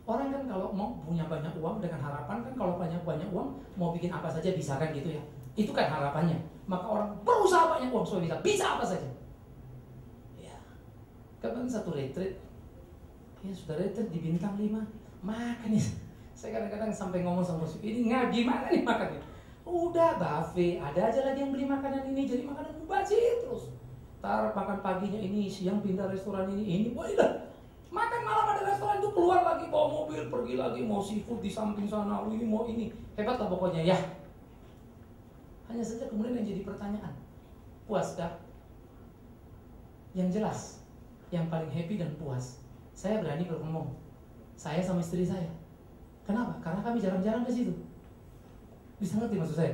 Speaker 2: orang kan kalau mau punya banyak uang dengan harapan kan kalau banyak uang mau bikin apa saja bisa kan gitu ya. Itu kan harapannya. Maka orang berusaha banyak uang supaya bisa apa saja. Ya. Kapan satu retreat, ya sudah retreat di bintang 5, makan ya. Saya kadang-kadang sampai ngomong sama musuh, ini nggak gimana nih makannya. Udah buffet, ada aja lagi yang beli makanan ini, jadi makanan mubazir terus. Tar makan paginya ini, siang pindah restoran ini, boleh dah. Makan malam ada restoran itu keluar lagi bawa mobil, pergi lagi mau seafood di samping sana, ini mau ini. Hebat lah pokoknya ya. Hanya saja kemudian yang jadi pertanyaan, puaskah? Yang jelas, yang paling happy dan puas, saya berani berngomong, saya sama istri saya. Kenapa? Karena kami jarang-jarang ke situ. Bisa ngerti maksud saya?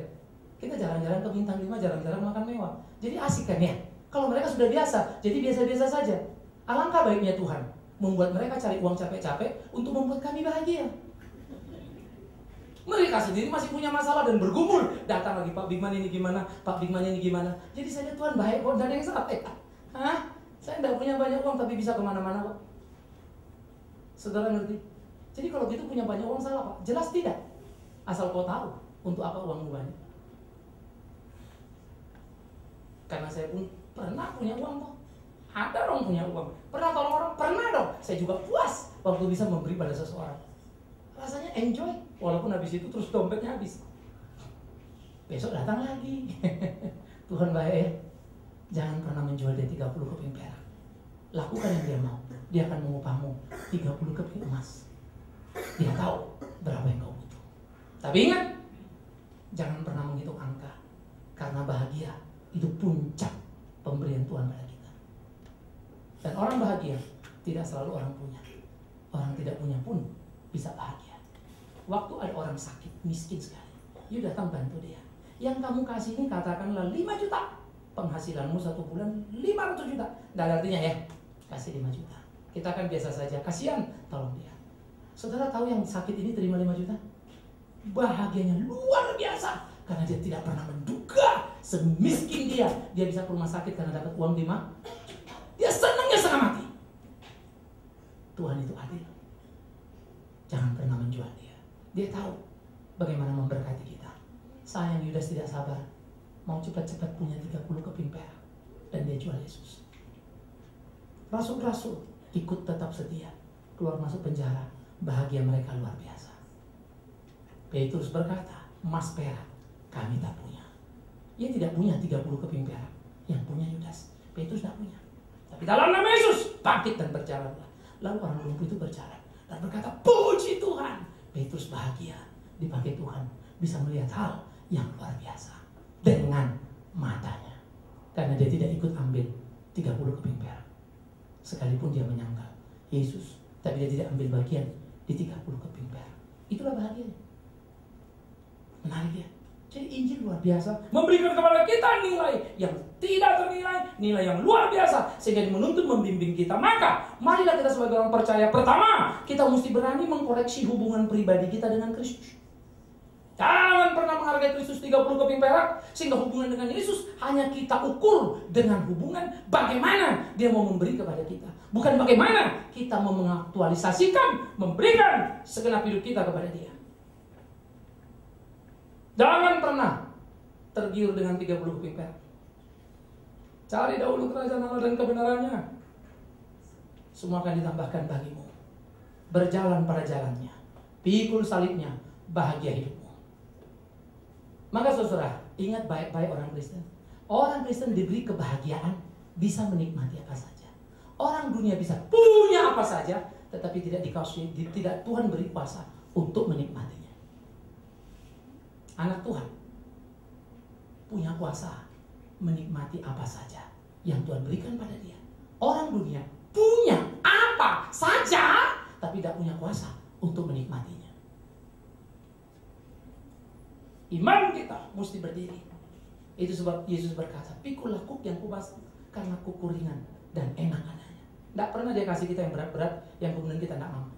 Speaker 2: Kita jarang-jarang ke bintang 5, jarang-jarang makan mewah. Jadi asik kan ya? Kalau mereka sudah biasa, jadi biasa-biasa saja. Alangkah baiknya Tuhan membuat mereka cari uang capek-capek untuk membuat kami bahagia. Mereka sendiri masih punya masalah dan bergumul. Datang lagi, Pak Bigman ini gimana? Pak Bigman ini gimana? Jadi saya lihat Tuhan baik kok, dan yang sampai. Saya tidak punya banyak uang tapi bisa kemana-mana kok. Saudara ngerti? Jadi kalau gitu punya banyak uang salah Pak? Jelas tidak. Asal kau tahu untuk apa uangmu banyak. Karena saya pun pernah punya uang kok. Ada orang punya uang. Pernah tolong orang? Pernah dong. Saya juga puas waktu bisa memberi pada seseorang. Rasanya enjoy. Walaupun habis itu terus dompetnya habis. Besok datang lagi. Tuhan baik. Jangan pernah menjual dia 30 keping perak. Lakukan yang dia mau. Dia akan mengupahmu 30 keping emas. Dia tahu berapa yang kau butuh. Tapi ingat, jangan pernah menghitung angka. Karena bahagia itu puncak pemberian Tuhan pada kita. Dan orang bahagia tidak selalu orang punya. Orang tidak punya pun bisa bahagia. Waktu ada orang sakit, miskin sekali, you datang bantu dia. Yang kamu kasih ini katakanlah 5 juta. Penghasilanmu 1 bulan 500 juta. Tidak ada artinya ya, kasih 5 juta. Kita kan biasa saja, kasihan, tolong dia. Saudara tahu yang sakit ini terima 5 juta? Bahagianya luar biasa, karena dia tidak pernah menduga semiskin dia bisa ke rumah sakit karena dapat uang 5. Dia senangnya setengah mati. Tuhan itu adil. Jangan pernah menjual dia. Dia tahu bagaimana memberkati kita. Sayang Yudas tidak sabar, mau cepat-cepat punya 30 keping perak, dan dia jual Yesus. Rasul-rasul ikut tetap setia, keluar masuk penjara, bahagia mereka luar biasa. Petrus berkata, emas perak kami tak punya. Ia tidak punya 30 keping perak, yang punya Yudas. Petrus tidak punya. Tapi dalam nama Yesus bangkit dan berjalanlah. Lalu orang lumpuh itu berjalan dan berkata, puji Tuhan. Petrus bahagia, dipakai Tuhan, bisa melihat hal yang luar biasa dengan matanya, karena dia tidak ikut ambil 30 keping perak. Sekalipun dia menyangkal Yesus, tapi dia tidak ambil bagian di 30 keping perak. Itulah bahagianya. Menarik ya. Jadi Injil luar biasa, memberikan kepada kita nilai yang tidak ternilai, nilai yang luar biasa, sehingga menuntun membimbing kita. Maka marilah kita sebagai orang percaya, pertama kita mesti berani mengkoreksi hubungan pribadi kita dengan Kristus. Jangan pernah menghargai Kristus 30 keping perak, sehingga hubungan dengan Yesus hanya kita ukur dengan hubungan bagaimana dia mau memberi kepada kita, bukan bagaimana kita mau mengaktualisasikan, memberikan segenap hidup kita kepada dia. Jangan pernah tergiur dengan 30 keping perak. Cari dahulu kerajaan Allah dan kebenarannya, semua akan ditambahkan bagimu. Berjalan pada jalannya, pikul salibnya, bahagia hidupmu. Maka saudara, ingat baik-baik orang Kristen. Orang Kristen diberi kebahagiaan, bisa menikmati apa saja. Orang dunia bisa punya apa saja, tetapi tidak Tuhan beri kuasa untuk menikmatinya. Anak Tuhan punya kuasa menikmati apa saja yang Tuhan berikan pada dia. Orang dunia punya apa saja, tapi tidak punya kuasa untuk menikmatinya. Iman kita mesti berdiri. Itu sebab Yesus berkata, pikulah kuk yang kubas, karena kuku ringan dan enak adanya. Tidak pernah dia kasih kita yang berat-berat, yang kemudian kita tidak mampu.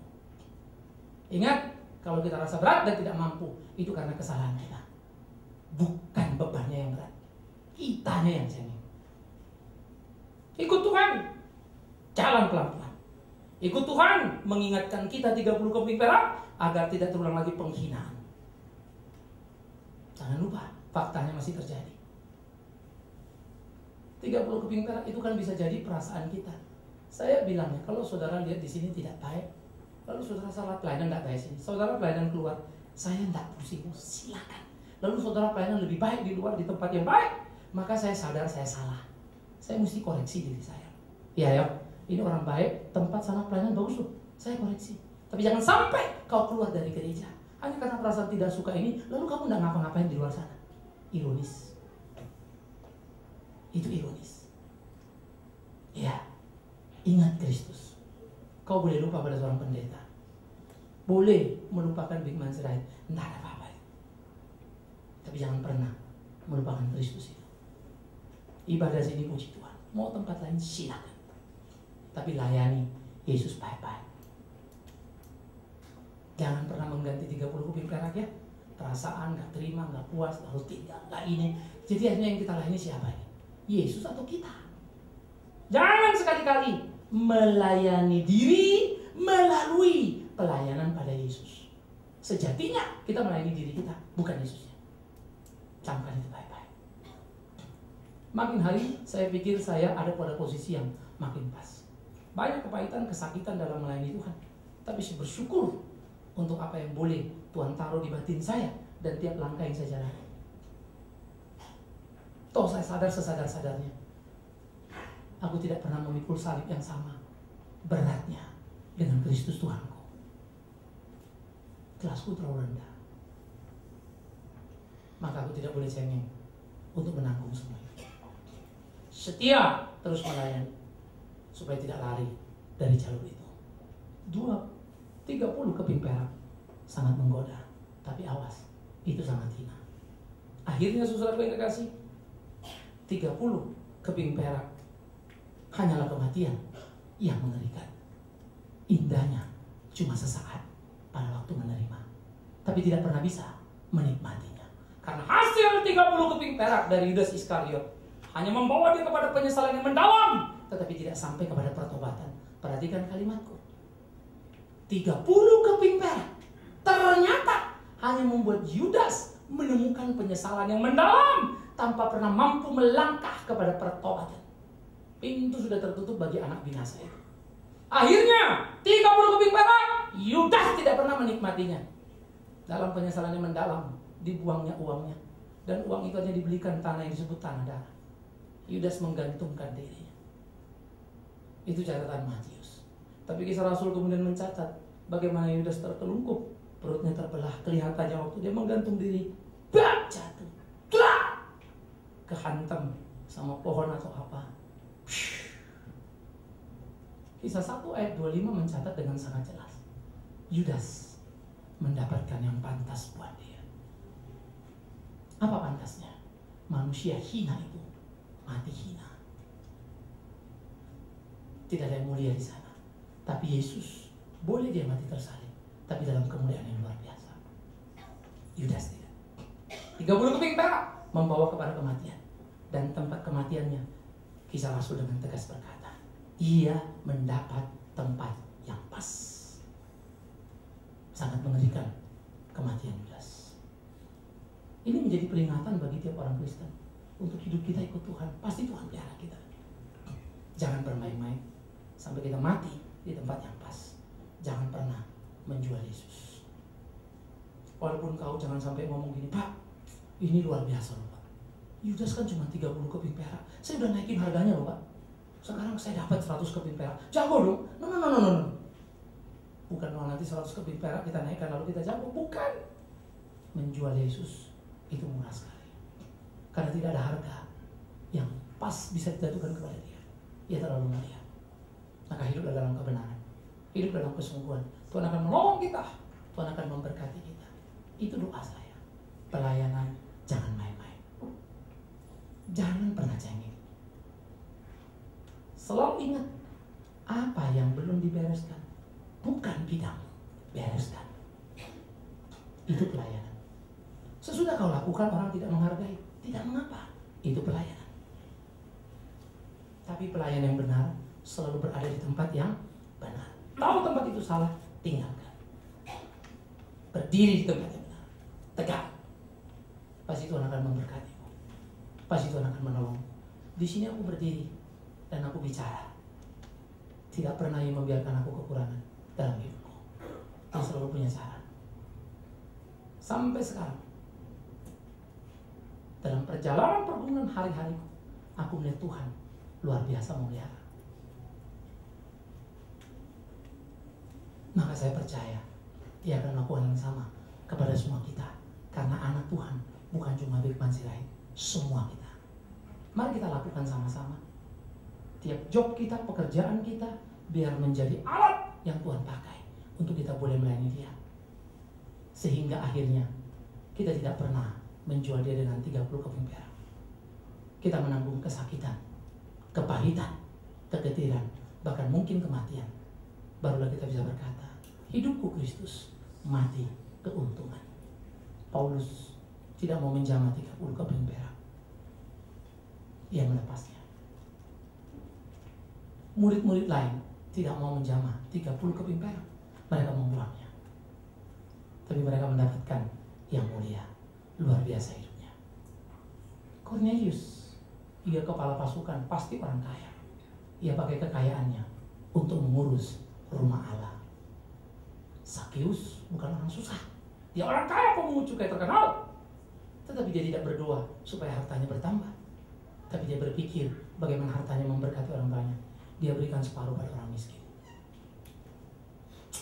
Speaker 2: Ingat, kalau kita rasa berat dan tidak mampu, itu karena kesalahan kita. Bukan bebannya yang berat, kitanya yang cengeng. Ikut Tuhan, jalan pelan-pelan. Ikut Tuhan, mengingatkan kita 30 keping perak, agar tidak terulang lagi penghinaan. Jangan lupa, faktanya masih terjadi. 30 keping perak itu kan bisa jadi perasaan kita. Saya bilangnya, kalau saudara lihat di sini tidak baik, lalu saudara salah pelayanan tidak baik sini, saudara pelayanan keluar, saya tidak pusing, silakan. Lalu saudara pelayanan lebih baik di luar, di tempat yang baik, maka saya sadar saya salah. Saya mesti koreksi diri saya. Ya, ini orang baik, tempat sana pelayanan bagus loh, saya koreksi. Tapi jangan sampai kau keluar dari gereja hanya karena perasaan tidak suka ini, lalu kamu tidak ngapa-ngapain di luar sana. Ironis. Itu ironis. Ya, ingat Kristus. Kau boleh lupa pada seorang pendeta, boleh melupakan Big Man Sirait, tidak ada apa-apa. Tapi jangan pernah melupakan Kristus itu. Ibadah sini puji Tuhan, mau tempat lain silakan, tapi layani Yesus baik-baik. Jangan pernah mengganti 30 keping perak ya. Perasaan gak terima, gak puas, harus tinggal, gak ini. Jadi hanya yang kita layani siapa ini? Yesus atau kita? Jangan sekali-kali melayani diri melalui pelayanan pada Yesus. Sejatinya kita melayani diri kita, bukan Yesusnya. Camkan itu baik-baik. Makin hari saya pikir saya ada pada posisi yang makin pas. Banyak kepahitan, kesakitan dalam melayani Tuhan, tapi saya bersyukur untuk apa yang boleh Tuhan taruh di batin saya dan tiap langkah yang saya jalani. Toh saya sadar sesadar-sadarnya, aku tidak pernah memikul salib yang sama beratnya dengan Kristus Tuhanku. Kelasku terlalu rendah, maka aku tidak boleh cengeng untuk menanggung semua itu. Setia terus melayani supaya tidak lari dari jalur itu. 30 keping perak sangat menggoda, tapi awas, itu sangat hina. Akhirnya saudara yang kekasih, 30 keping perak hanyalah kematian yang mengerikan.
Speaker 3: indahnya cuma sesaat pada waktu menerima, tapi tidak pernah bisa menikmatinya.
Speaker 2: Karena hasil 30 keping perak dari Yudas Iskariot hanya membawa dia kepada penyesalan yang mendalam,
Speaker 3: tetapi tidak sampai kepada pertobatan. Perhatikan kalimatku. 30 keping perak ternyata hanya membuat Yudas menemukan penyesalan yang mendalam tanpa pernah mampu melangkah kepada pertobatan. Pintu sudah tertutup bagi anak binasa itu.
Speaker 2: akhirnya 30 keping perak
Speaker 3: Yudas tidak pernah menikmatinya. Dalam penyesalan yang mendalam, dibuangnya uangnya, dan uang itu hanya dibelikan tanah yang disebut tanah darah. Yudas menggantungkan dirinya. Itu catatan Matius. Tapi Kisah Rasul kemudian mencatat bagaimana Yudas terkelungkup, perutnya terbelah, kelihatannya waktu dia menggantung diri, jatuh, kehantam sama pohon atau apa. Kisah 1 ayat 25 mencatat dengan sangat jelas, Yudas mendapatkan yang pantas buat dia. Apa pantasnya? Manusia hina itu mati hina. Tidak ada yang mulia di sana. Tapi Yesus boleh dia mati tersalib, tapi dalam kemuliaan yang luar biasa. Yudas tidak.
Speaker 2: 30 keping perak
Speaker 3: Membawa kepada kematian, dan tempat kematiannya Kisah Rasul dengan tegas berkata, ia mendapat tempat yang pas. Sangat mengerikan kematian Yudas. Ini menjadi peringatan bagi tiap orang Kristen untuk hidup kita ikut Tuhan. Pasti Tuhan pelihara kita. Jangan bermain-main sampai kita mati di tempat yang pas. Jangan pernah menjual Yesus. Walaupun kau jangan sampai ngomong gini, Pak, ini luar biasa loh Pak. Yudas kan cuma 30 keping perak. Saya udah naikin harganya loh Pak. Sekarang saya dapat 100 keping perak. Jago dong. No. Bukan kalau nanti 100 keping perak kita naikkan lalu kita jago. Bukan. Menjual Yesus itu murah sekali. Karena tidak ada harga yang pas bisa dijatuhkan kepada dia. Ia terlalu mulia. Maka hiduplah dalam kebenaran. Hidup dalam kesungguhan. Tuhan akan menolong kita. Tuhan akan memberkati kita. Itu doa saya. Pelayanan jangan main-main. Jangan pernah cengeng. Selalu ingat, apa yang belum dibereskan bukan bidang, bereskan. Itu pelayanan. Sesudah kau lakukan orang tidak menghargai, tidak mengapa. Itu pelayanan. Tapi pelayan yang benar selalu berada di tempat yang benar. Tahu tempat itu salah, tinggalkan. Berdiri di tempat yang benar, tegak. Pasti Tuhan akan memberkatimu. Pasti Tuhan akan menolong. Di sini aku berdiri dan aku bicara. Tidak pernah ia membiarkan aku kekurangan dalam hidupku. Dia selalu punya cara. Sampai sekarang, dalam perjalanan pergumulan hari-hariku, aku melihat Tuhan luar biasa memelihara. Maka saya percaya Dia akan melakukan yang sama kepada semua kita. Karena anak Tuhan bukan cuma Bikman Sirait, semua kita. Mari kita lakukan sama-sama. Tiap job kita, pekerjaan kita, biar menjadi alat yang Tuhan pakai untuk kita boleh melayani Dia. Sehingga akhirnya kita tidak pernah menjual Dia dengan 30 keping perak. Kita menanggung kesakitan, kepahitan, kegetiran, bahkan mungkin kematian. Barulah kita bisa berkata, hidupku Kristus, mati keuntungan. Paulus tidak mau menjamah 30 keping perak. Ia melepasnya. Murid-murid lain tidak mau menjamah 30 keping perak. Mereka membuangnya. Tapi mereka mendapatkan yang mulia. Luar biasa hidupnya. Cornelius, ia kepala pasukan, pasti orang kaya. Ia pakai kekayaannya untuk mengurus rumah Allah. Sakeus bukan orang susah. Dia orang kaya, pemungut cukai terkenal. Tetapi dia tidak berdoa supaya hartanya bertambah. Tapi dia berpikir bagaimana hartanya memberkati orang banyak. Dia berikan separuh pada orang miskin.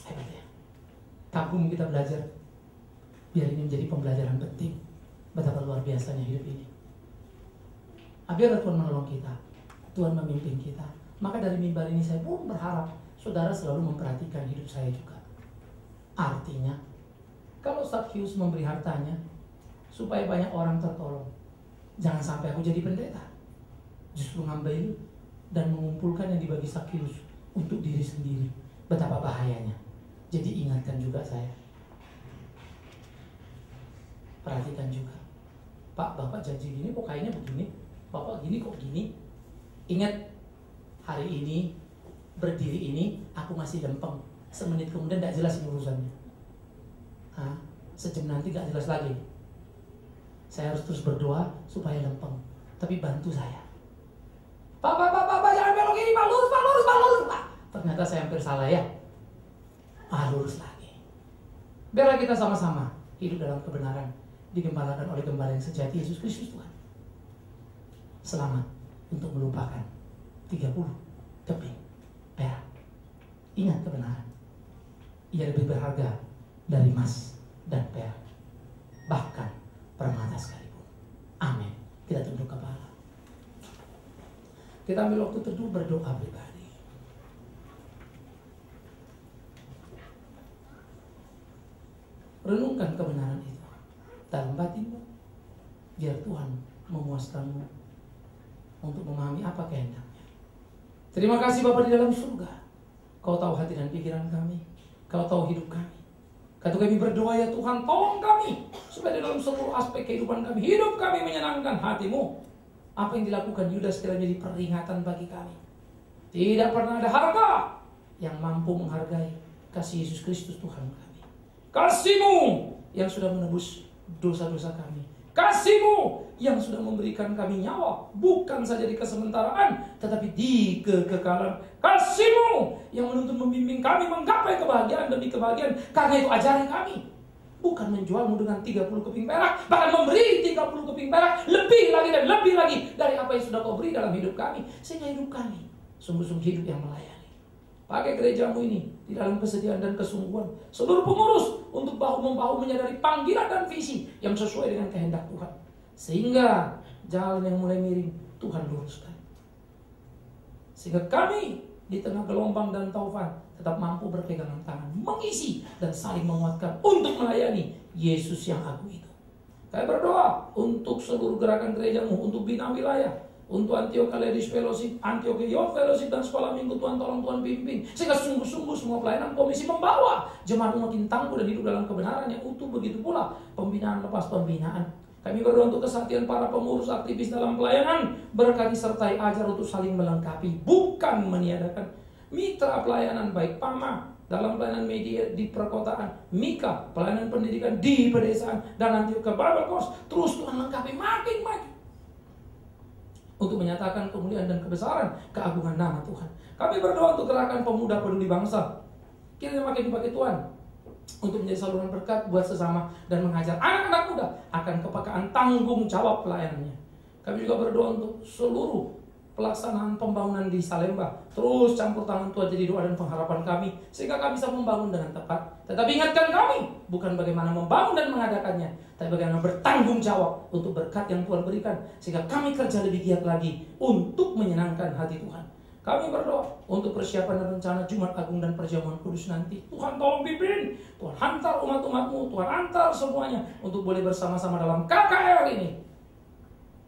Speaker 3: Hebat ya. Kagum kita belajar. Biar ini menjadi pembelajaran penting. Betapa luar biasanya hidup ini. Biarlah Tuhan menolong kita. Tuhan memimpin kita. Maka dari mimbar ini saya pun berharap saudara selalu memperhatikan hidup saya juga. Artinya, kalau Sakeus memberi hartanya supaya banyak orang tertolong, jangan sampai aku jadi pendeta. Justru ngambil dan mengumpulkan yang dibagi Sakeus untuk diri sendiri. Betapa bahayanya. Jadi ingatkan juga saya. Perhatikan juga. Pak, Bapak janji gini kok kayaknya begini. Bapak gini kok gini. Ingat, hari ini, berdiri ini, aku masih lempeng. Semenit kemudian tidak jelas ini urusannya. Sejam nanti gak jelas lagi. Saya harus terus berdoa supaya lempeng. Tapi bantu saya. Pak, jangan belok kiri, Pak, lurus, Pak. Ternyata saya hampir salah ya. Lurus lagi. Biarlah kita sama-sama hidup dalam kebenaran, digembalakan oleh gembala yang sejati, Yesus Kristus Tuhan. Selamat untuk melupakan 30 keping perak. Ingat kebenaran. Ia lebih berharga dari emas dan perak, bahkan permata sekalipun. Amin. Kita tunduk kepala. Kita ambil waktu teduh berdoa pribadi. Renungkan kebenaran itu dalam batinmu, biar Tuhan memuaskanmu untuk memahami apa kehendaknya. Terima kasih Bapa di dalam surga. Kau tahu hati dan pikiran kami. Kau tahu hidup kami. Kata kami berdoa ya Tuhan, tolong kami supaya di dalam seluruh aspek kehidupan kami, hidup kami menyenangkan hati-Mu. Apa yang dilakukan Yudas kiranya jadi peringatan bagi kami. Tidak pernah ada harga yang mampu menghargai kasih Yesus Kristus Tuhan kami. Kasih-Mu yang sudah menebus dosa-dosa kami. Kasih-Mu yang sudah memberikan kami nyawa, bukan saja di kesementaraan, tetapi di kekekalan. Kasih-Mu yang menuntun membimbing kami menggapai kebahagiaan demi kebahagiaan. Karena itu ajari kami, bukan menjual-Mu dengan 30 keping perak, bahkan memberi 30 keping perak, lebih lagi dan lebih lagi dari apa yang sudah Kau beri dalam hidup kami. Sehingga hidup kami sungguh-sungguh hidup yang melayani. Pakai gereja-Mu ini di dalam kesediaan dan kesungguhan seluruh pengurus untuk bahu-membahu menyadari panggilan dan visi yang sesuai dengan kehendak Tuhan. Sehingga jalan yang mulai miring Tuhan luruskan. Sehingga kami di tengah gelombang dan taufan tetap mampu berpegangan tangan, mengisi dan saling menguatkan untuk melayani Yesus yang agung itu. Kami berdoa untuk seluruh gerakan gereja-Mu, untuk bina wilayah, untuk Antioquia Ladies Fellowship, Antioquia Youth Fellowship, dan sekolah minggu. Tuhan tolong, Tuhan pimpin, sehingga sungguh-sungguh semua pelayanan komisi membawa jemaat makin tangguh dan hidup dalam kebenaran yang utuh. Begitu pula pembinaan lepas pembinaan. Kami berdoa untuk kesatian para pengurus aktivis dalam pelayanan. Berkati sertai ajar untuk saling melengkapi, bukan meniadakan. Mitra pelayanan baik PAMA dalam pelayanan media di perkotaan, Mika pelayanan pendidikan di pedesaan, dan Antioquia Bible Course. Terus Tuhan lengkapi makin untuk menyatakan kemuliaan dan kebesaran keagungan nama Tuhan. Kami berdoa untuk gerakan pemuda peduli bangsa. Kiranya makin dipakai Tuhan untuk menjadi saluran berkat buat sesama dan mengajar anak-anak muda akan kepekaan tanggung jawab pelayanannya. Kami juga berdoa untuk seluruh pelaksanaan pembangunan di Salemba. Terus campur tangan Tuhan jadi doa dan pengharapan kami, sehingga kami bisa membangun dengan tepat. Tetapi ingatkan kami, bukan bagaimana membangun dan mengadakannya, tapi bagaimana bertanggung jawab untuk berkat yang Tuhan berikan, sehingga kami kerja lebih giat lagi untuk menyenangkan hati Tuhan. Kami berdoa untuk persiapan dan rencana Jumat Agung dan Perjamuan Kudus nanti. Tuhan tolong pimpin, Tuhan hantar umat-umat-Mu, Tuhan hantar semuanya untuk boleh bersama-sama dalam KKR ini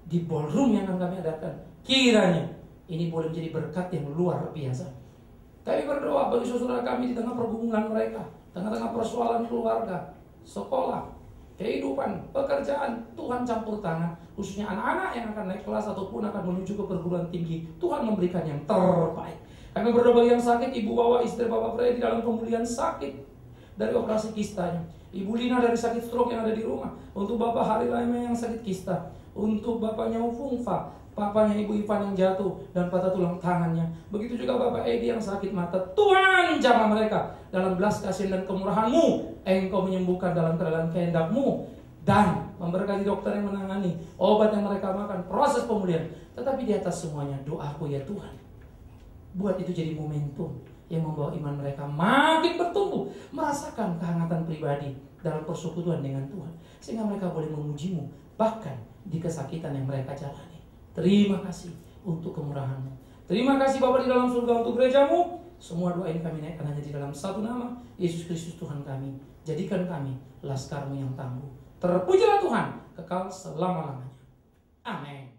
Speaker 3: di ballroom yang akan kami adakan. Kiranya ini boleh menjadi berkat yang luar biasa. Kami berdoa bagi saudara kami di tengah pergumulan mereka, tengah-tengah persoalan keluarga, sekolah, kehidupan, pekerjaan. Tuhan campur tangan, khususnya anak-anak yang akan naik kelas ataupun akan menuju ke perguruan tinggi. Tuhan memberikan yang terbaik. Kami berdoa bagi yang sakit, Ibu Wawa, istri Bapak Freddy dalam pemulihan sakit dari operasi kistanya, Ibu Lina dari sakit stroke yang ada di rumah, untuk Bapak Hari Laime yang sakit kista, untuk Bapaknya Ufungfa, papanya Ibu Ivan yang jatuh dan patah tulang tangannya. Begitu juga Bapak Edi yang sakit mata. Tuhan jamah mereka dalam belas kasihan dan kemurahan-Mu. Engkau menyembuhkan dalam kedalam kehendak-Mu, dan memberkati dokter yang menangani, obat yang mereka makan, proses pemulihan. Tetapi di atas semuanya doaku ya Tuhan, buat itu jadi momentum yang membawa iman mereka makin bertumbuh, merasakan kehangatan pribadi dalam persekutuan dengan Tuhan, sehingga mereka boleh memuji-Mu bahkan di kesakitan yang mereka jalani. Terima kasih untuk kemurahan-Mu. Terima kasih Bapa di dalam surga untuk gereja-Mu. Semua doa ini kami naikkan hanya di dalam satu nama, Yesus Kristus Tuhan kami. Jadikan kami laskar-Mu yang tangguh. Terpujilah Tuhan kekal selama-lamanya. Amin.